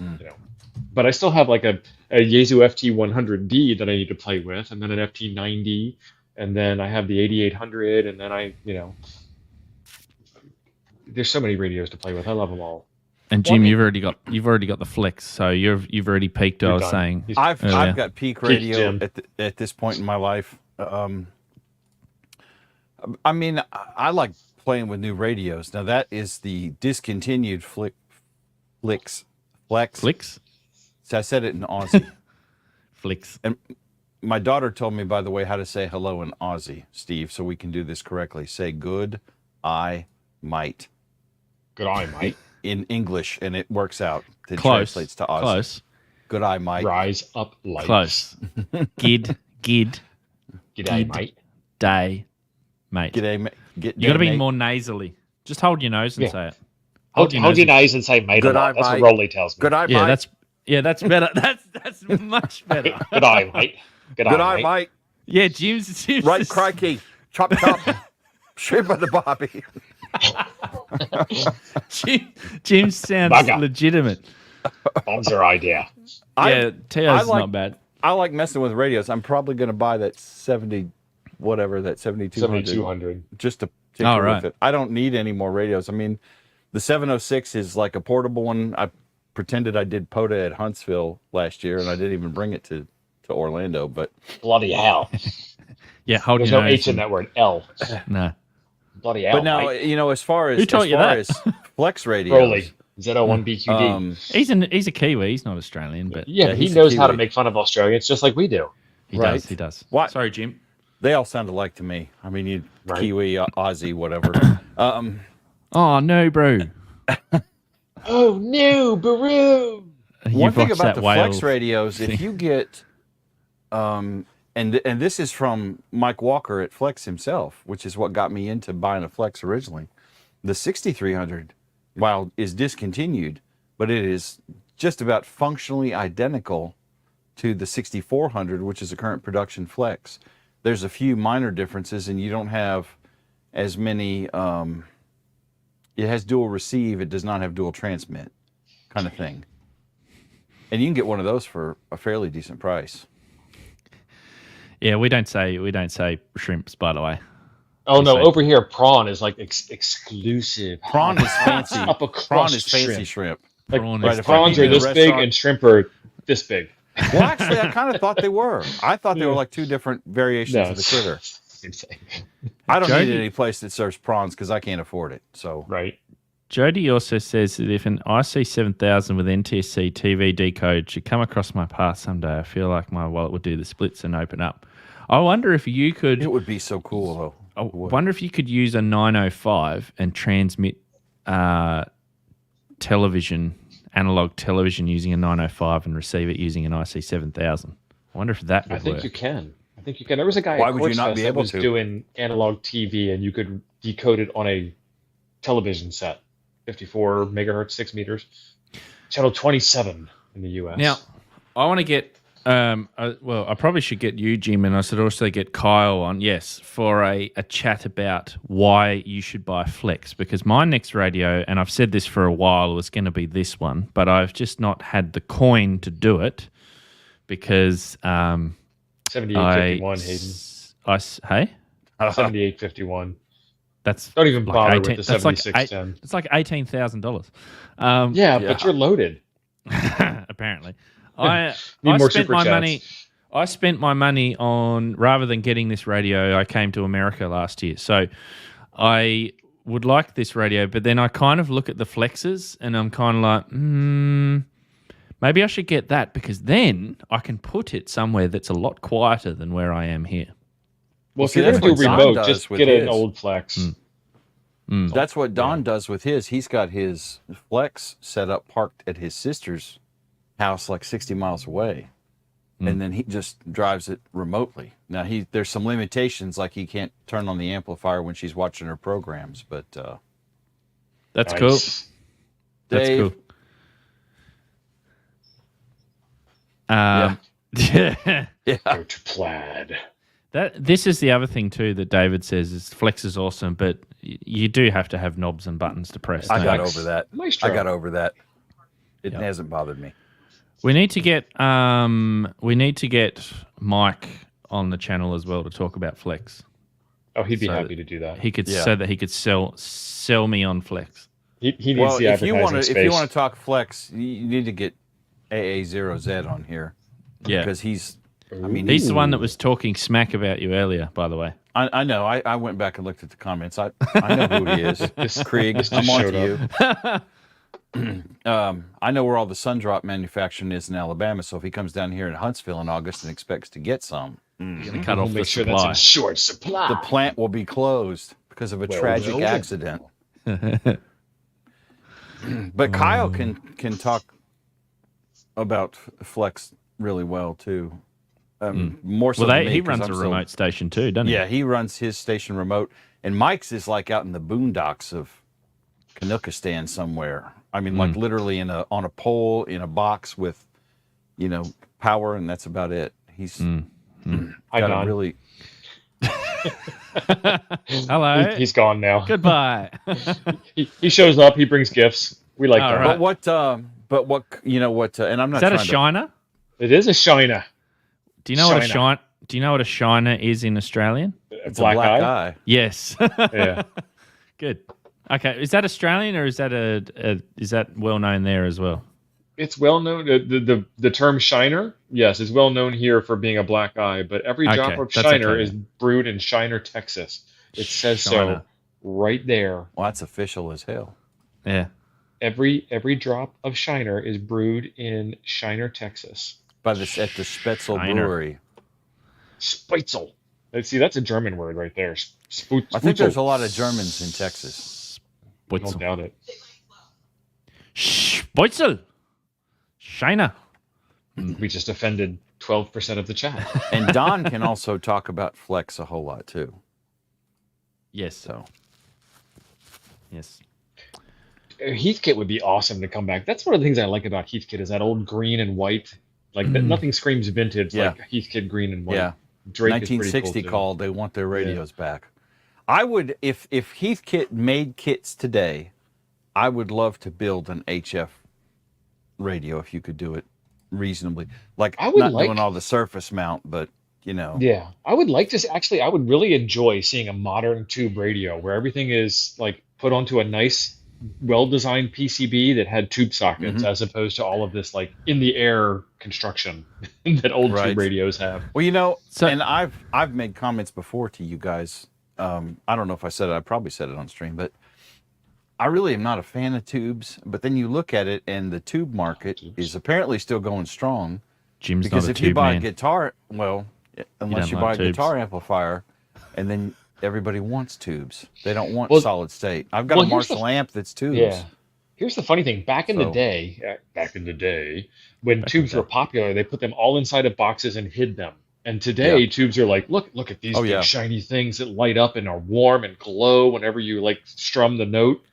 but I still have like a Yaesu FT100D that I need to play with, and then an FT90, and then I have the 8800, and then there's so many radios to play with. I love them all. And Jim, you've already got the Flex, so you've already peaked. I You're was done. saying. I've earlier. got peak radio Jim. at this point in my life. I mean, I like playing with new radios. Now that is the discontinued Flex. Flicks. So I said it in Aussie. Flicks. And my daughter told me, by the way, how to say hello in Aussie, Steve, so we can do this correctly. Say good, I might Good eye, mate. in English, and it works out. It Close. translates to Aussie. Close. Good, I might. Rise up lights. Close. Gid. G'day, Gid. mate. Day. Mate. G'day, ma- get You got to be mate. more nasally. Just hold your nose and Yeah. say it. Hold your nose and say mate a Good lot. eye, That's what mate. Rolly tells me. Good, I Yeah, might. that's better. That's much better. Good eye, mate. Good Good, eye, I mate. might. Yeah, Jim's Right, crikey. Chop, chop. Shrimp of the Bobby. Jim sounds Bugger. legitimate. Bombs are idea. Yeah, Teo's like- not bad. I like messing with radios. I'm probably going to buy that 70, whatever, that 7200. 7200. Just to Oh, tinker right. with it. I don't need any more radios. I mean, the 706 is like a portable one. I pretended I did POTA at Huntsville last year, and I didn't even bring it to Orlando. But Bloody hell. Yeah, hold There's your no nose. H in that word. L. No. Bloody hell. now, mate. as far as Who taught you that? flex radios, Rolly. Z01BQD. He's a Kiwi. He's not Australian, but yeah, yeah, he he's a knows how to Kiwi. make fun of Australians just like we do. he Right. does. He does. What? Sorry, Jim. they all sound alike to me. I mean, you Right. Kiwi, Aussie, whatever. Oh no, bro. Oh, no, Baru. One You've thing watched about that the whale flex radios, if you get and this is from Mike Walker at Flex himself, which is what got me into buying a Flex originally. The 6300, while is discontinued, but it is just about functionally identical to the 6400, which is a current production Flex. There's a few minor differences, and you don't have as many. It has dual receive. It does not have dual transmit, kind of thing. And you can get one of those for a fairly decent price. Yeah, we don't say shrimps, by the way. Oh We no, say- over here prawn is like exclusive. Prawn is fancy. Upper Prawn crust is fancy shrimp. Like, Prawn Right, is if I prawns eat are in a this big restaurant- and shrimp are this big. Well, actually, I kind of thought they were. I thought they were like two different variations No, of the critter. same thing. I don't Jody- need any place that serves prawns because I can't afford it. So Right. Jody also says that if an IC7000 with NTSC TV decode should come across my path someday, I feel like my wallet would do the splits and open up. I wonder if you could. it would be so cool, though. I It would. wonder if you could use a 905 and transmit television, analog television, using a 905 and receive it using an IC7000. I wonder if that would I think work. you can. I think you can. There was a guy Why at would you not Quartzfest be that able was to? doing analog TV, and you could decode it on a television set, 54 megahertz, 6 meters, channel 27 in the U.S. Now, I want to get. I probably should get you, Jim, and I should also get Kyle on. Yes, for a chat about why you should buy Flex, because my next radio, and I've said this for a while, was going to be this one, but I've just not had the coin to do it because 7851, Hayden. Hey, 7851. that's Don't even like bother 18 with the that's like 7610. it's like $18,000. Yeah, Yeah. but you're loaded. Apparently, I Need more spent super my chats. money. I spent my money on, rather than getting this radio, I came to America last year. So I would like this radio, but then I kind of look at the Flexes and I'm kind of like, maybe I should get that, because then I can put it somewhere that's a lot quieter than where I am here. Well, if see, you're that's going to do what Don remote, does just with get an his. old Flex. That's what Don does with his. He's got his Flex set up parked at his sister's house like 60 miles away. And then he just drives it remotely. Now, there's some limitations, like he can't turn on the amplifier when she's watching her programs, but That's Nice. cool. That's Dave, cool. Yeah. yeah, Go to plaid. This is the other thing too that David says is Flex is awesome, but you do have to have knobs and buttons to press. I don't got you? over that. Maestro. I got over that. It Yeah. hasn't bothered me. We need to get Mike on the channel as well to talk about Flex. Oh, he'd be So happy to do that. He could Yeah. so that he could sell me on Flex. He needs Well, the if you advertising want to, space. if you want to talk Flex, you need to get AA0Z on here Yeah, because he's. I mean, he's the one that was talking smack about you earlier, by the way. I know. I went back and looked at the comments. I know who he is. Krieg, just I'm on showed to you. I know where all the Sundrop manufacturing is in Alabama. So if he comes down here in Huntsville in August and expects to get some, Gonna cut We'll off the make sure supply. that's in short supply. the plant will be closed because of a Well, tragic well. accident. But Kyle can talk about Flex really well too. More so. Well, than me, he 'cause runs I'm a so- remote station too, doesn't he? Yeah, he runs his station remote, and Mike's is like out in the boondocks of Canuckistan somewhere. I mean, like literally on a pole in a box with, power, and that's about it. He's Hi, got Don. a really. Hello. He's gone now. Goodbye. He shows up. He brings gifts. We like All that. right. But what and I'm not Is that a trying to- shiner? It is a Shiner. Do you know what a Shiner. shine? Do you know what a shiner is in Australian? It's Black a black eye. eye. Yes. Yeah. Good. Okay. Is that Australian or is that is that well known there as well? It's well known. The term Shiner, yes, is well known here for being a black eye. But every drop Okay, of that's Shiner okay. is brewed in Shiner, Texas. It says Shiner. so right there. Well, that's official as hell. Yeah. Every drop of Shiner is brewed in Shiner, Texas. At the Spetzel Shiner. Brewery. Spitzel. Let's see, that's a German word right there. I think there's a lot of Germans in Texas. Don't Spitzel. doubt it. Spitzel. Shiner. We just offended 12% of the chat. And Don can also talk about Flex a whole lot too. Yes. So Yes. Heathkit would be awesome to come back. That's one of the things I like about Heathkit is that old green and white. Like that, nothing screams vintage like Heathkit green and white. yeah, Drake is pretty 1960 cool too. called. They want their radios back. I would, if Heathkit made kits today, I would love to build an HF radio if you could do it reasonably. Like I would not like- doing all the surface mount, but you know. Yeah, I would like to actually. I would really enjoy seeing a modern tube radio where everything is like put onto a nice, well-designed PCB that had tube sockets, as opposed to all of this like in the air construction that old Right. tube radios have. Well, you know, So- and I've made comments before to you guys. I don't know if I said it. I probably said it on stream, but I really am not a fan of tubes. But then you look at it, and the tube market is apparently still going strong. Jim's Because not a if you tube buy man. a guitar, well, unless don't you like buy a tubes. guitar amplifier, and then everybody wants tubes. They don't want Well- solid state. I've got well, a here's Marshall amp that's tubes. Yeah. Here's the funny thing. Back in the So- day, when Back in tubes the were day. popular, they put them all inside of boxes and hid them. And today, Yeah. tubes are like, look at these Oh, big yeah. shiny things that light up and are warm and glow whenever you like strum the note.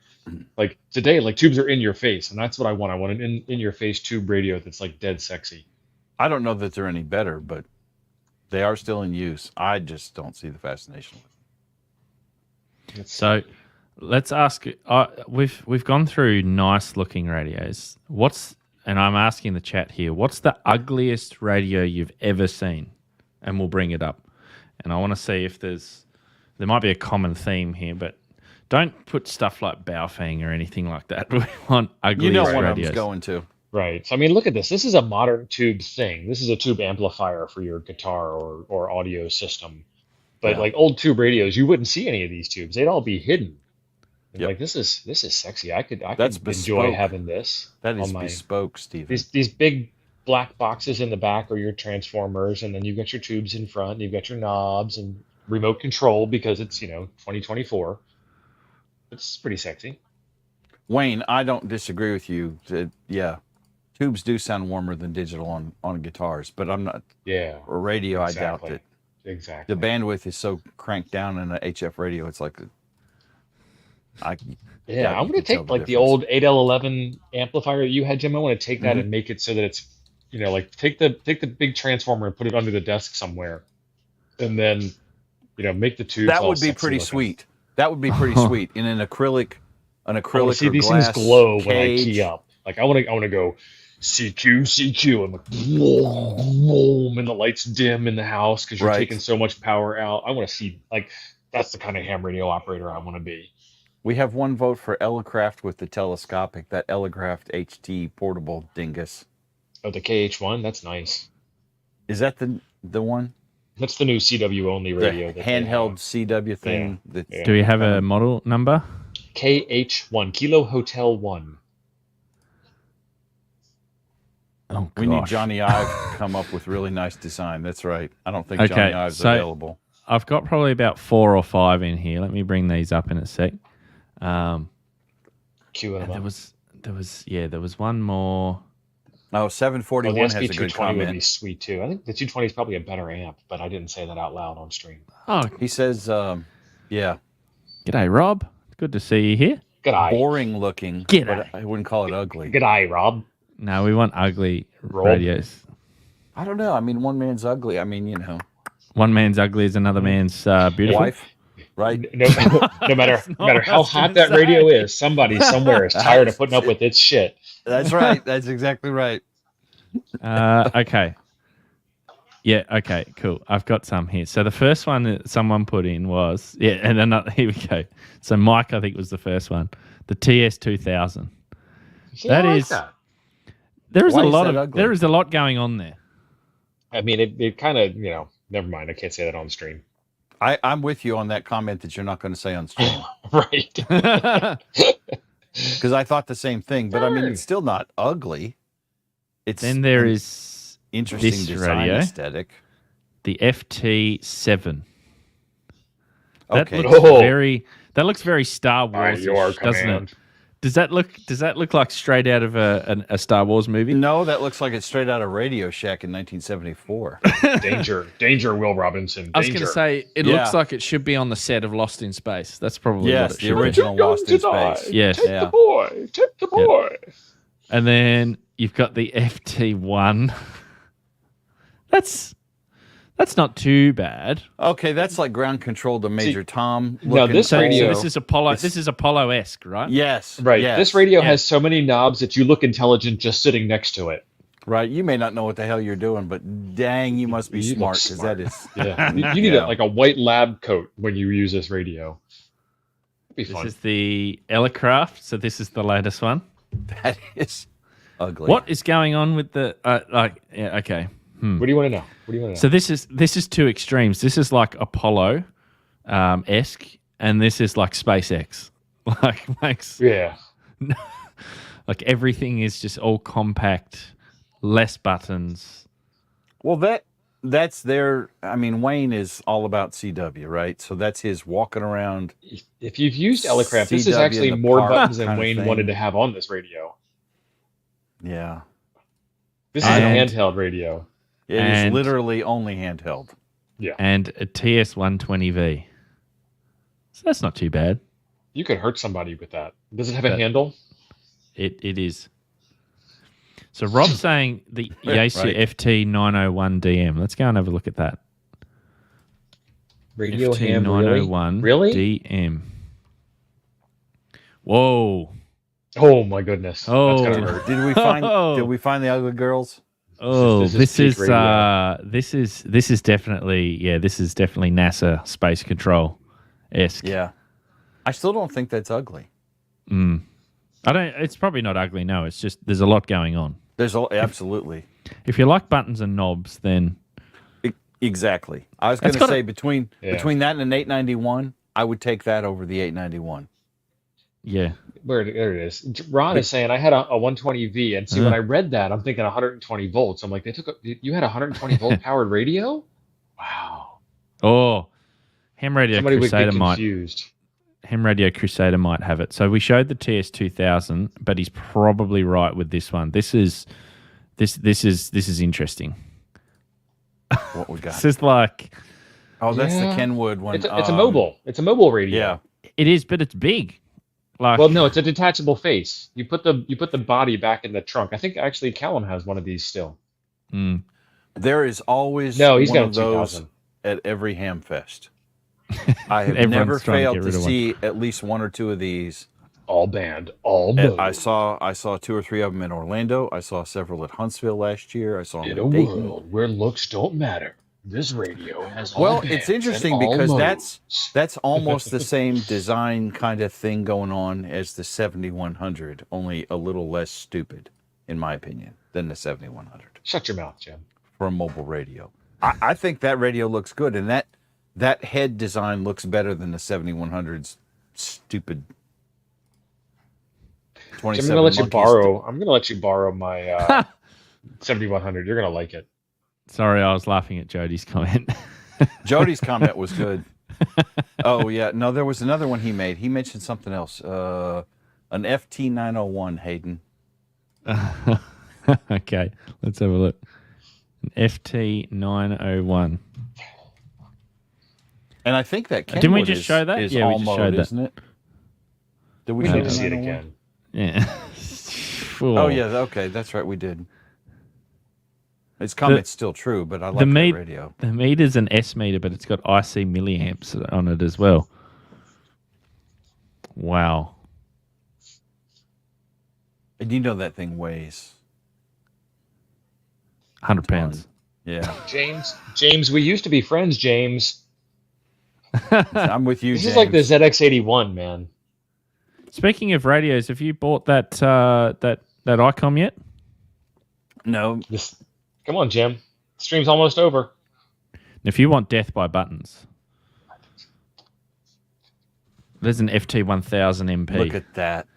Like today, like tubes are in your face, and that's what I want. I want an in your face tube radio that's like dead sexy. I don't know that they're any better, but they are still in use. I just don't see the fascination with it. So let's ask. We've gone through nice looking radios. And I'm asking the chat here. What's the ugliest radio you've ever seen? And we'll bring it up. And I want to see if there might be a common theme here, but don't put stuff like Baofeng or anything like that. We want ugliest You know what radios. I'm going to. Right. So I mean, look at this. This is a modern tube thing. This is a tube amplifier for your guitar or audio system. But Yeah. like old tube radios, you wouldn't see any of these tubes. They'd all be hidden. And Yep. like this is sexy. I could That's enjoy bespoke. having this. That is on my, bespoke, Stephen. these big black boxes in the back are your transformers, and then you've got your tubes in front, and you've got your knobs and remote control because it's 2024. It's pretty sexy. Wayne, I don't disagree with you. Yeah, tubes do sound warmer than digital on guitars, but I'm not. Yeah. Or radio, I doubt Exactly. that. Exactly. The bandwidth is so cranked down in an HF radio. It's like, Yeah, Yeah, I'm you going to can tell take the like the difference. old 8L11 amplifier that you had, Jim. I want to take that Mhm. and make it so that it's, like take the big transformer and put it under the desk somewhere, and then, make the tubes. that all would be sexy pretty looking. sweet. That would be pretty sweet in an acrylic I want to see or these glass things glow when I cage. key up. Like I want to go CQ, and like boom, and the lights dim in the house because you're Right. taking so much power out. I want to see like that's the kind of ham radio operator I want to be. We have one vote for Elecraft with the telescopic, that Elecraft HT portable dingus. Oh, the KH1, that's nice. Is that the one? That's the new CW only The radio. that they handheld have. CW thing? That's- Yeah. Do we have a model number? KH1, Kilo Hotel 1. Oh, We need gosh. Johnny Ive to come up with really nice design. That's right. I don't think Okay, Johnny Ive's so- available. I've got probably about 4 or 5 in here. Let me bring these up in a sec. Queuing And them up. there was one more. Oh, Oh, the 741 has a good SP220 would be comment. sweet too. I think the 220 is probably a better amp, but I didn't say that out loud on stream. Oh, He says, yeah, g'day, Rob. Good to see you here. Good eye. boring looking, G'day. but I wouldn't call it ugly. Good eye, Rob. No, we want ugly Rob. radios. I don't know. I mean, one man's ugly. I mean, One man's ugly is another man's beautiful. wife, right? No, no matter That's not what I how was hot gonna that radio say. is, somebody somewhere is tired of putting up with its shit. That's right. That's exactly right. Okay. Yeah, okay, cool. I've got some here. So the first one that someone put in was, and then here we go. So Mike, I think, was the first one. The TS2000. See, That I like is- that. There is Why a is lot that of ugly? there is a lot going on there. I mean, it kind of, never mind. I can't say that on stream. I'm with you on that comment that you're not going to say on stream Right. because I thought the same thing. But I mean, it's still not ugly. It's Then there an is interesting this design radio. aesthetic. the FT7. That Okay, looks Oh. very Star Wars, By your doesn't command. it? Does that look like straight out of a Star Wars movie? No, that looks like it's straight out of Radio Shack in 1974. Danger, Will Robinson. I was going to Danger. say it Yeah. looks like it should be on the set of Lost in Space. That's probably Yes, what it the should original be. Lost in Space. Yes. Take Yeah. the boy. Take the boy. And then you've got the FT1. That's not too bad. Okay, that's like ground control to Major Tom. no, looking this So, cool. so radio- this is Apollo. It's- This is Apollo-esque, right? Yes. Right. Yes, This radio Yeah. has so many knobs that you look intelligent just sitting next to it. Right. You may not know what the hell you're doing, but dang, you must be You look smart because smart. that is. Yeah. You need Yeah. like a white lab coat when you use this radio. It'd be This fun. is the Elecraft. So this is the latest one. That is ugly. What is going on with the okay. What do you want to know? What do you want to know? So this is two extremes. This is like Apollo esque, and this is like SpaceX. Like makes Yeah. like everything is just all compact, less buttons. Well, that's their. I mean, Wayne is all about CW, right? So that's his walking around. If you've used Elecraft, this is CW actually in the more park buttons than kind of Wayne thing. wanted to have on this radio. Yeah, This is And- a handheld radio. it is And- literally only handheld. And a TS120V. So that's not too bad. You could hurt somebody with that. Does it have a But- handle? It is. So Rob's saying the Yaesu Right. FT901DM. Let's go and have a look at that. Radio ham, really? FT901 Really? DM. Whoa. Oh my goodness. Oh. That's gonna hurt. Did we find? Did we find the ugly girls? Oh, This is this peak is radio. this is definitely NASA space control esque. Yeah, I still don't think that's ugly. I don't. It's probably not ugly. No, it's just there's a lot going on. Absolutely. If you like buttons and knobs, then Exactly. I was going That's to gotta- say between Yeah. that and an 891, I would take that over the 891. yeah. There it is. Ron is saying I had a 120V, and see when I read that, I'm thinking 120 volts. I'm like, you had a 120 volt powered radio? Wow. Oh, Ham Radio Somebody would Crusader get might. confused. Ham Radio Crusader might have it. So we showed the TS2000, but he's probably right with this one. This is interesting. What we got? This is like Oh, that's the Yeah. Kenwood one. It's a mobile. It's a mobile radio. Yeah. it is, but it's big. Like Well, no, it's a detachable face. You put the body back in the trunk. I think actually Callum has one of these still. mm, There is always No, he's one got a of those 2000. at every ham fest. I have Everyone's never trying to failed get to rid of one. see at least one or two of these. All band, all And mode. I saw two or three of them in Orlando. I saw several at Huntsville last year. I saw them in in a Dayton. world where looks don't matter, this radio has all Well, bands it's and interesting all because modes. that's almost the same design kind of thing going on as the 7100, only a little less stupid, in my opinion, than the 7100 Shut your mouth, Jim. for a mobile radio. I think that radio looks good, and that head design looks better than the 7100's stupid. Jim, 27 I'm gonna let you monkeys. borrow. I'm gonna let you borrow my 7100. You're gonna like it. sorry, I was laughing at Jody's comment. Jody's comment was good. Oh yeah, no, there was another one he made. He mentioned something else. An FT901, Hayden. Okay, let's have a look. An FT901. And I think that Didn't we Kenwood just is- show that? is Yeah, we all just mode, showed that. isn't it? Did we We show need the to see it 901? again. Yeah. Oh yeah, okay, that's right, we did. His comment's still true, but I like the meat- radio. The meter's an S meter, but it's got IC milliamps on it as well. Wow. And you know that thing weighs. 100 pounds. Yeah, James, we used to be friends, James. I'm with you. This James. is like the ZX81, man. Speaking of radios, have you bought that that ICOM yet? No, Come on, Jim. Stream's almost over. If you want death by buttons, there's an FT1000 MP. look at that.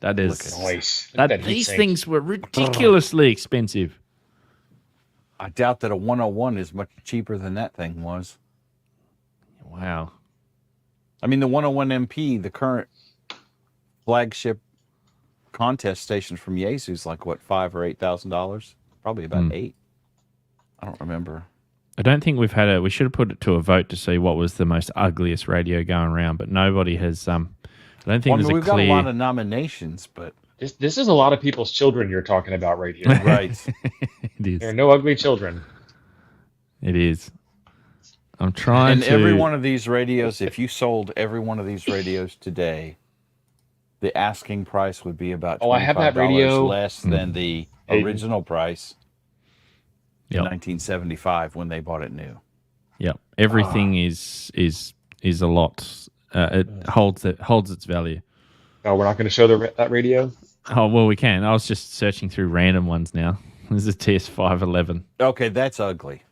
That look is at Nice. that. heat These sink. things were ridiculously expensive. I doubt that a 101 is much cheaper than that thing was. Wow. I mean, the 101 MP, the current flagship contest station from Yaesu is like what, $5,000 or $8,000? Probably about $8. I don't remember. I don't think we've had we should have put it to a vote to see what was the most ugliest radio going around, but nobody has. I don't think We've got a clear. lot of nominations, but This is a lot of people's children you're talking about right here. right. It is. There are no ugly children. It is. I'm trying And to. every one of these radios, if you sold every one of these radios today, the asking price would be about I have that $25 radio. less than the original price in Yep. 1975 when they bought it new. Yep. Everything is a lot. It holds its value. Oh, we're not going to show that radio? Oh well, we can. I was just searching through random ones now. This is a TS511. Okay, that's ugly.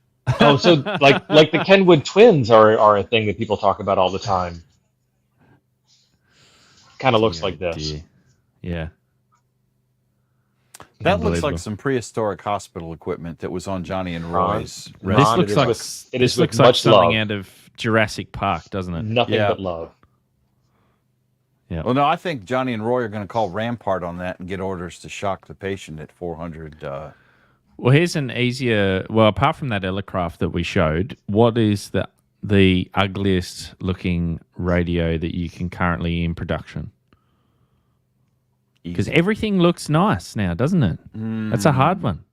Oh, so like the Kenwood twins are a thing that people talk about all the time. Kind of looks like this. Dear. Yeah. That looks Unbelievable. like some prehistoric hospital equipment that was on Johnny and Ron, Roy's. This Ron, looks it is like with- it this is with looks like much something love. out of Jurassic Park, doesn't it? Nothing Yeah. but love. Well, no, I think Johnny and Roy are going to call Rampart on that and get orders to shock the patient at 400. Well, here's an easier. Well, apart from that Elecraft that we showed, what is the ugliest looking radio that you can currently in production? Because everything looks nice now, doesn't it? That's a hard one.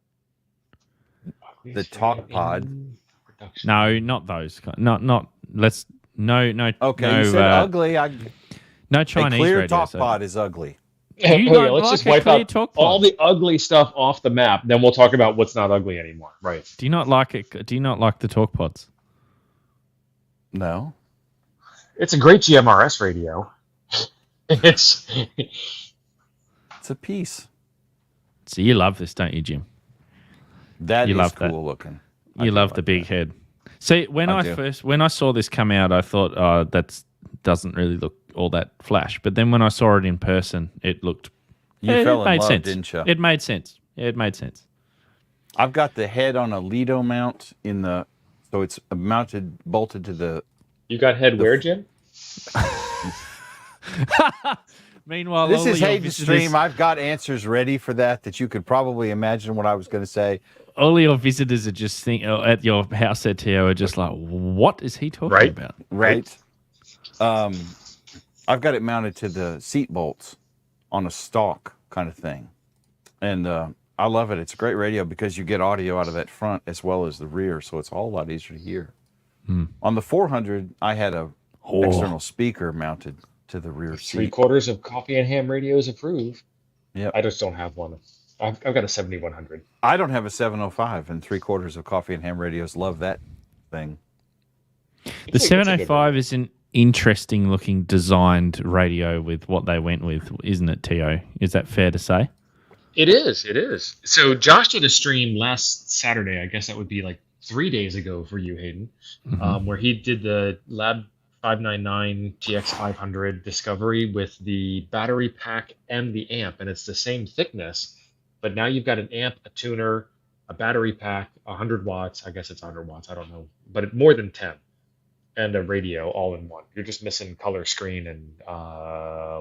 The Talk Pod. No, not those. Not. Let's no. Okay, no, you said ugly. No A Chinese clear radio. Talk so- Pod is ugly. You Oh, yeah, don't let's like just a wipe clear out talk all pod? the ugly stuff off the map. Then we'll talk about what's not ugly anymore. Right. Do you not like it? Do you not like the talk pods? No. It's a great GMRS radio. It's It's a piece. So you love this, don't you, Jim? That You is love cool that. looking. You love the big head. See, when I I do. when I saw this come out, I thought, oh, that doesn't really look all that flash. But then when I saw it in person, it looked. You it fell in made love, sense. didn't you? It made sense. Yeah, it made sense. I've got the head on a Lido mount so it's bolted to the. you got head where, Jim? Meanwhile, This all is your Hayden visitors- Stream. I've got answers ready for that you could probably imagine what I was going to say. All your visitors are just at your house at Teo are just like, what is he talking Right. about? Right. I've got it mounted to the seat bolts on a stalk kind of thing. And I love it. It's a great radio because you get audio out of that front as well as the rear, so it's a whole lot easier to hear. On the 400, I had a external speaker mounted to the rear seat. 3/4 of Coffee and Ham radios approve. Yep. I just don't have one. I've got a 7100. I don't have a 705, and 3/4 of Coffee and Ham radios love that thing. The It's a good 705 is an interesting looking designed radio with what they went with, isn't it, Teo? Is that fair to say? It is. It is. So Josh did a stream last Saturday. I guess that would be like 3 days ago for you, Hayden, where he did the Lab 599 TX500 Discovery with the battery pack and the amp, and it's the same thickness, but now you've got an amp, a tuner, a battery pack, 100 watts. I guess it's 100 watts. I don't know, but more than 10, and a radio all in one. You're just missing color screen and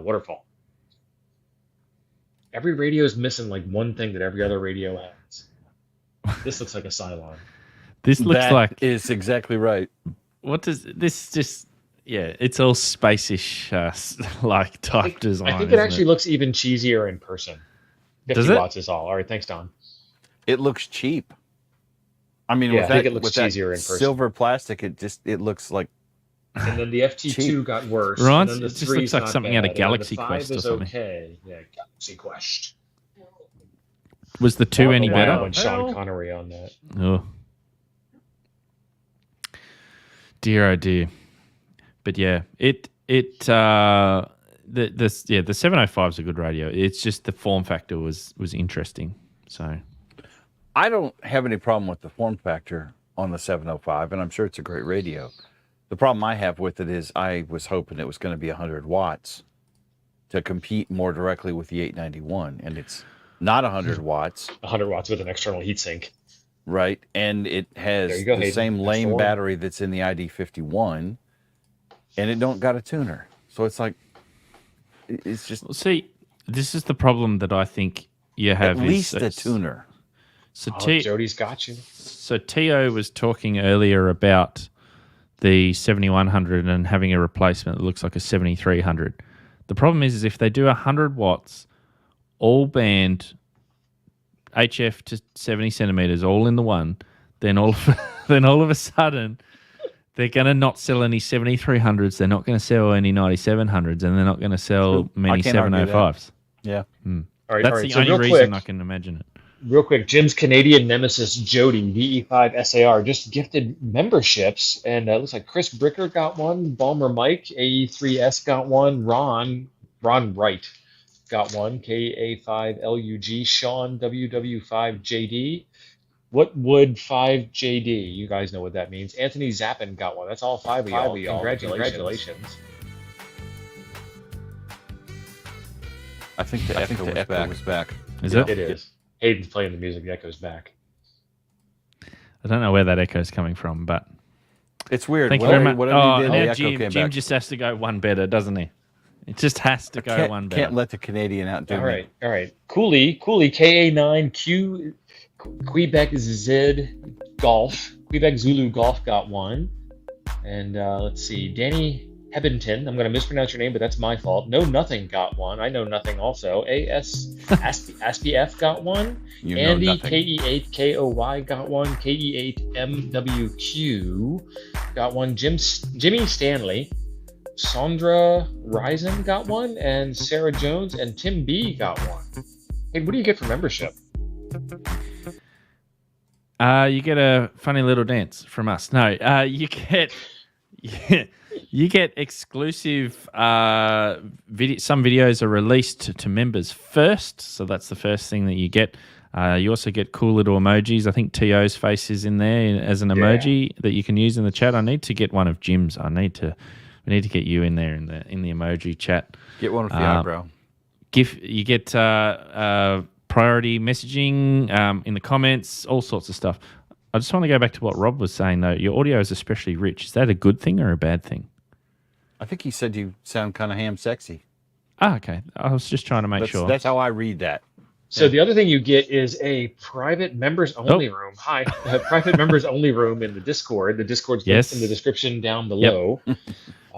waterfall. Every radio is missing like one thing that every other radio has. This looks like a Cylon. This looks That like is exactly right. what does this just? Yeah, it's all spacish like type design. I think it isn't actually looks even cheesier in person. 50 Does it? watts is all. All right, thanks, Don. It looks cheap. I mean, Yeah, with I think that, it looks with that cheesier in person. silver plastic, it looks like And then the FT2 Cheap. got worse. Right, and then the it just 3's looks like not something bad, out of and then Galaxy the 5 Quest or is something. okay. Yeah, Galaxy Quest. Was the two any Wow, better? and Sean Connery on that. Oh. Dear oh dear. But yeah, the 705 is a good radio. It's just the form factor was interesting. So I don't have any problem with the form factor on the 705, and I'm sure it's a great radio. The problem I have with it is I was hoping it was going to be 100 watts to compete more directly with the 891, and it's not 100 watts, 100 watts with an external heatsink. right? And it has There you go, the Hayden. same That's the lame one. battery that's in the ID51, and it don't got a tuner. So it's like, it's just well, see, this is the problem that I think you have. At least a is, tuner. So Jody's got you. So Tio was talking earlier about the 7100 and having a replacement that looks like a 7300. The problem is if they do 100 watts, all band, HF to 70 centimeters, all in the one, then all of a sudden they're going to not sell any 7300s. They're not going to sell any 9700s, and they're not going to sell many 705s. Yeah. All right, That's all right. the So only real reason quick, I can imagine it. real quick, Jim's Canadian nemesis Jody VE5 SAR just gifted memberships, and looks like Chris Bricker got one, Balmer Mike AE3S got one, Ron Wright got one, KA5LUG, Sean WW5JD. What would 5JD? You guys know what that means. Anthony Zappin got one. That's all five of y'all. Congratulations. I think the echo was back. Is it? It is. Hayden's playing the music. The echo's back. I don't know where that echo is coming from, but It's weird. thank you very much. Whatever Oh, you did, the now echo came Jim back. just has to go one better, doesn't he? It just has to go one better. Can't let the Canadian outdo me. All right. Cooley, KA9Q, Quebec Z Golf, Quebec Zulu Golf got one. And let's see, Danny Hebington, I'm going to mispronounce your name, but that's my fault. No Nothing got one. I know nothing also. ASPF got one. You know Andy nothing. KE8KOY got one. KE8MWQ got one. Jimmy Stanley. Sandra Risen got one, and Sarah Jones and Tim B got one. Hey, what do you get for membership? You get a funny little dance from us. No, you get exclusive video. Some videos are released to members first, so that's the first thing that you get. You also get cool little emojis. I think To's face is in there as an emoji that you can use in the chat. I need to get one of Jim's. We need to get you in there in the emoji chat. Get one with the eyebrow. You get priority messaging in the comments, all sorts of stuff. I just want to go back to what Rob was saying, though. Your audio is especially rich. Is that a good thing or a bad thing? I think he said you sound kind of ham sexy. Ah, okay. I was just trying to make sure. That's how I read that. So the other thing you get is a private members only room. Hi, a private members only room in the Discord. The Discord's linked in the description down below.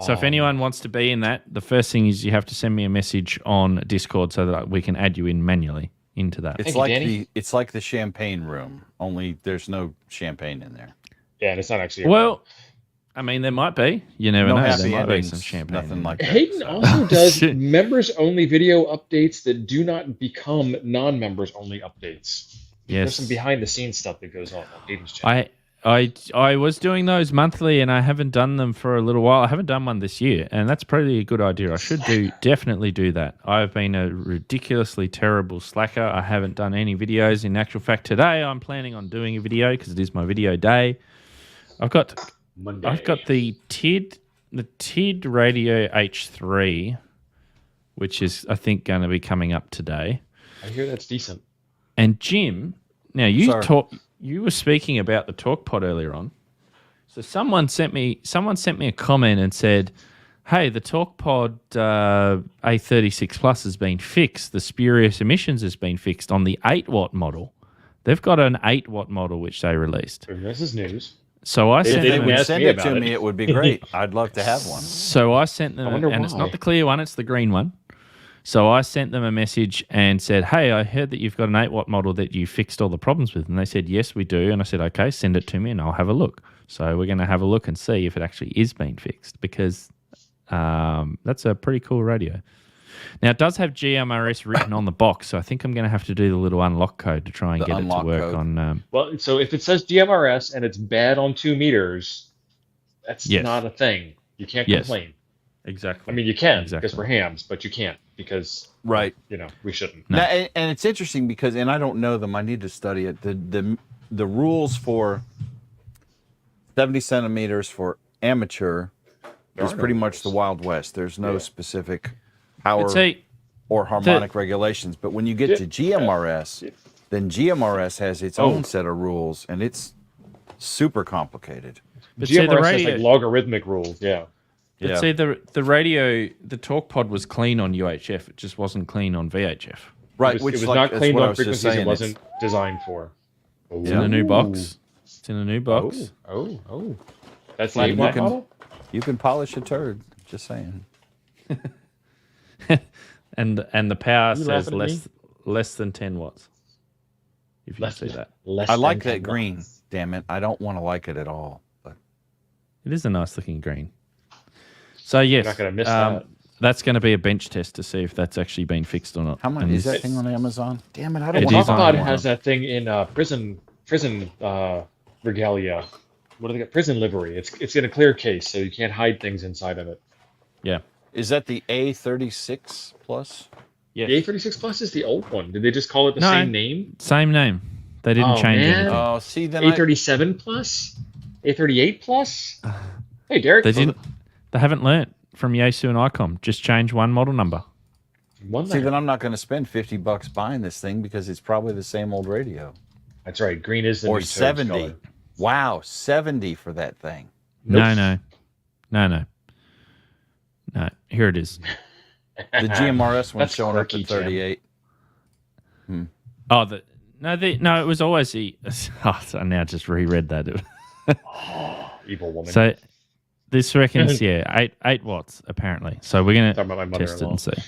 So if anyone wants to be in that, the first thing is you have to send me a message on Discord so that we can add you in manually into that. It's like the champagne room, only there's no champagne in there. Yeah, and it's not actually. Well, I mean, there might be. You never know. happy There might be endings, some champagne. nothing like that. Hayden also does members only video updates that do not become non-members only updates. There's some Yes. behind the scenes stuff that goes on Hayden's channel. I was doing those monthly, and I haven't done them for a little while. I haven't done one this year, and that's probably a good idea. I should definitely do that. I've been a ridiculously terrible slacker. I haven't done any videos. In actual fact, today I'm planning on doing a video because it is my video day. I've got the TID Radio H3, which is I think going to be coming up today. I hear that's decent. And Jim, now you were speaking about the TalkPod earlier on. So someone sent me a comment and said, "Hey, the TalkPod A36 Plus has been fixed. The spurious emissions has been fixed on the 8-watt model. They've got an 8-watt model which they released." This is news. So I sent they them. didn't ask Send me it about to it. me, it would be great. I'd love to have one. So I sent them, I wonder and it's why. not the clear one; it's the green one. So I sent them a message and said, "Hey, I heard that you've got an 8-watt model that you fixed all the problems with." And they said, "Yes, we do." And I said, "Okay, send it to me and I'll have a look." So we're going to have a look and see if it actually is being fixed because that's a pretty cool radio. Now, it does have GMRS written on the box, so I think I'm going to have to do the little unlock code to try and get it to work on... Well, so if it says GMRS and it's bad on 2 meters, that's Yes. not a thing. You can't Yes. complain. Exactly. I mean, you can Exactly. because we're hams, but you can't because, Right. we shouldn't. No. Now, and it's interesting because, and I don't know them. I need to study it. The rules for 70 centimeters for amateur is pretty much the Wild West. There's no specific power But see, or harmonic regulations. But when you get to GMRS, then GMRS has its own set of rules, and it's super complicated. but see, the GMRS has radio... like logarithmic rules, yeah. But Yeah. see, the radio, the talk pod was clean on UHF. It just wasn't clean on VHF. Right, it which was like, not that's cleaned what I on was just frequencies saying. it wasn't designed for. It's in a new Ooh. box. It's in a new box. Oh. That's the Like, 8 you watt can- model? You can polish a turd. Just saying. And the power You says laughing at less than 10 watts. If you Less see that. Less I like than that 10 green. watts. Damn it. I don't want to like it at all. But It is a nice looking green. So yes, not gonna miss that. that's going to be a bench test to see if that's actually been fixed or not. how much And is that this- thing on Amazon? Damn it. I It don't is want to on TalkPod Amazon. has that thing in prison regalia. What do they got? Prison livery. It's in a clear case, so you can't hide things inside of it. Yeah. Is that the A36 Plus? Yes. The A36 Plus is the old one. Did they just call it the No. same name? Same name. They didn't Oh, change man. anything. Oh, see, then I, A37 Plus? A38 Plus? Hey, Derek. They didn't. They haven't learnt from Yaesu and ICOM. Just change one model number. One see, there. then I'm not going to spend $50 buying this thing because it's probably the same old radio. That's right. Green is the Or new Toad's 70. color. Wow, 70 for that thing. No. Nope. No. Here it is. The GMRS one's That's showing up quirky, at 38. Oh, it was always the. Oh, so I now just reread that. Evil woman. So this reckons, yeah, 8 watts apparently. So we're gonna Talking about my test it mother-in-law. and see.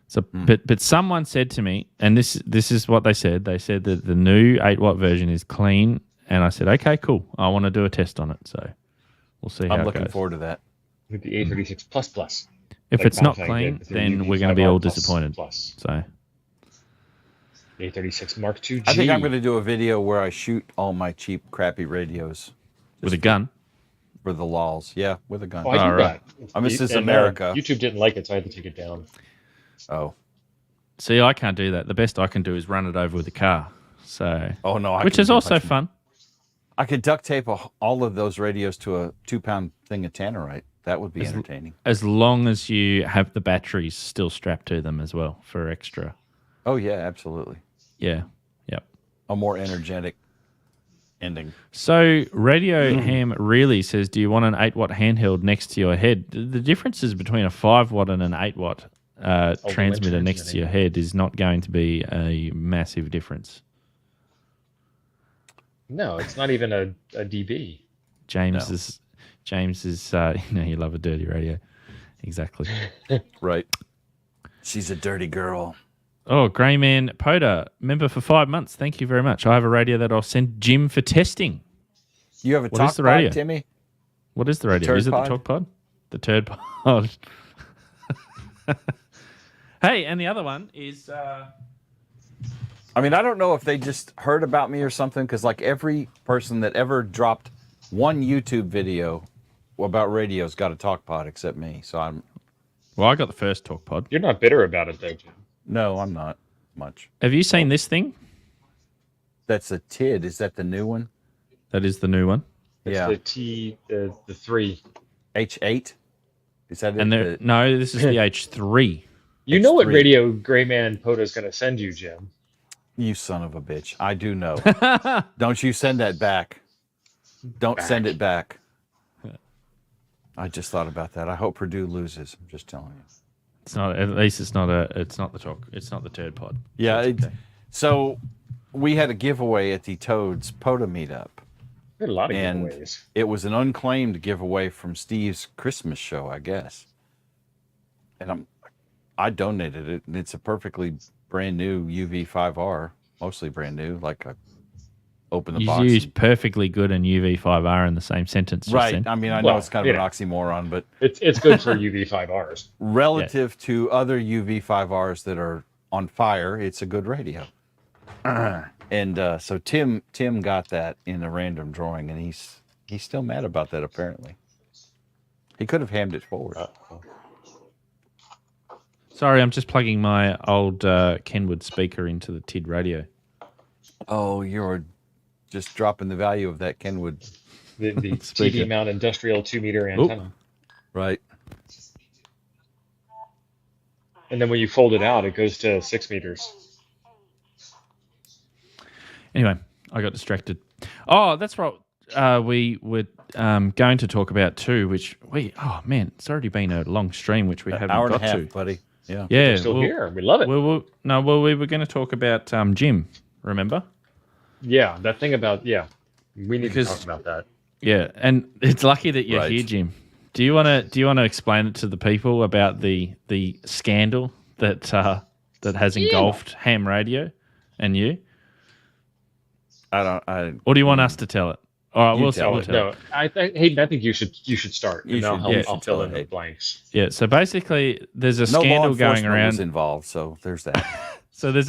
So, but someone said to me, and this is what they said. They said that the new 8 watt version is clean, and I said, okay, cool. I want to do a test on it. So we'll see how I'm it looking goes. forward to that. With the A36 Plus Plus. If like it's not Mustang clean, did with the then we're going to be UV5R all Plus disappointed. Plus. So The A36 Mark II G. I think I'm going to do a video where I shoot all my cheap, crappy radios with a gun. for the lols. Yeah, with a gun. Oh, I do All right. that. I mean, this is And, America. YouTube didn't like it, so I had to take it down. Oh. See, I can't do that. The best I can do is run it over with a car. So, Oh, no. which is also fun. I could duct tape all of those radios to a 2-pound thing of tannerite. That would be entertaining. As long as you have the batteries still strapped to them as well for extra. Oh, yeah, absolutely. Yeah. Yep. A more energetic ending. So Radio Ham really says, do you want an 8 watt handheld next to your head? The differences between a 5 watt and an 8 watt transmitter next to your head is not going to be a massive difference. No, it's not even a dB. James is you love a dirty radio. Exactly. Right. She's a dirty girl. Oh, Greyman Poda, member for 5 months. Thank you very much. I have a radio that I'll send Jim for testing. You have a What is talk the radio? pod, Timmy? What is the radio? turd Is it pod? the talk pod? The turd pod. Hey, and the other one is I mean, I don't know if they just heard about me or something, because like every person that ever dropped one YouTube video about radios got a talk pod except me. So I'm well, I got the first talk pod. You're not bitter about it, though, Jim. no, I'm not much. Have you seen this thing? That's a TID. Is that the new one? That is the new one. It's Yeah. the 3. H8? Is that And it? no, this is the H3. You know what X3. radio Greyman Poda's going to send you, Jim? You son of a bitch. I do know. Don't you send that back. Don't send it back. I just thought about that. I hope Purdue loses. I'm just telling you. It's not. At least it's not the talk. It's not the turd pod. Yeah. So it's okay. So we had a giveaway at the Toads POTA meetup. We had a lot of And giveaways. it was an unclaimed giveaway from Steve's Christmas show, I guess. And I donated it, and it's a perfectly brand new UV5R, mostly brand new. Like I open the You box. use and- perfectly good and UV5R in the same sentence. Just right. then. I mean, I know Well, it's kind of yeah. an oxymoron, but It's good for UV5Rs. relative to other UV5Rs that are on fire, it's a good radio. And so Tim got that in a random drawing, and he's still mad about that apparently. He could have hammed it forward. Sorry, I'm just plugging my old Kenwood speaker into the TID radio. Oh, you're just dropping the value of that Kenwood, The Speaker. TV mount industrial 2-meter antenna. right? And then when you fold it out, it goes to 6 meters. Anyway, I got distracted. Oh, that's right. we were going to talk about too, which it's already been a long stream, which we haven't hour and got a half, to. buddy. Yeah. Yeah, We're still here. We love it. We were going to talk about Jim. Remember? Yeah, that thing about we need to Because- talk about that. Yeah, and it's lucky that you're Right. here, Jim. Do you want to explain it to the people about the scandal that has engulfed ham radio and you, or do you want us to tell it? All right, You we'll tell tell it. it. No, Hayden, I think you should start. You and should- I'll, you I'll should fill tell in it, the Hayden. blanks. Yeah, so basically, there's a No law scandal going enforcement was around. involved, so there's that. So there's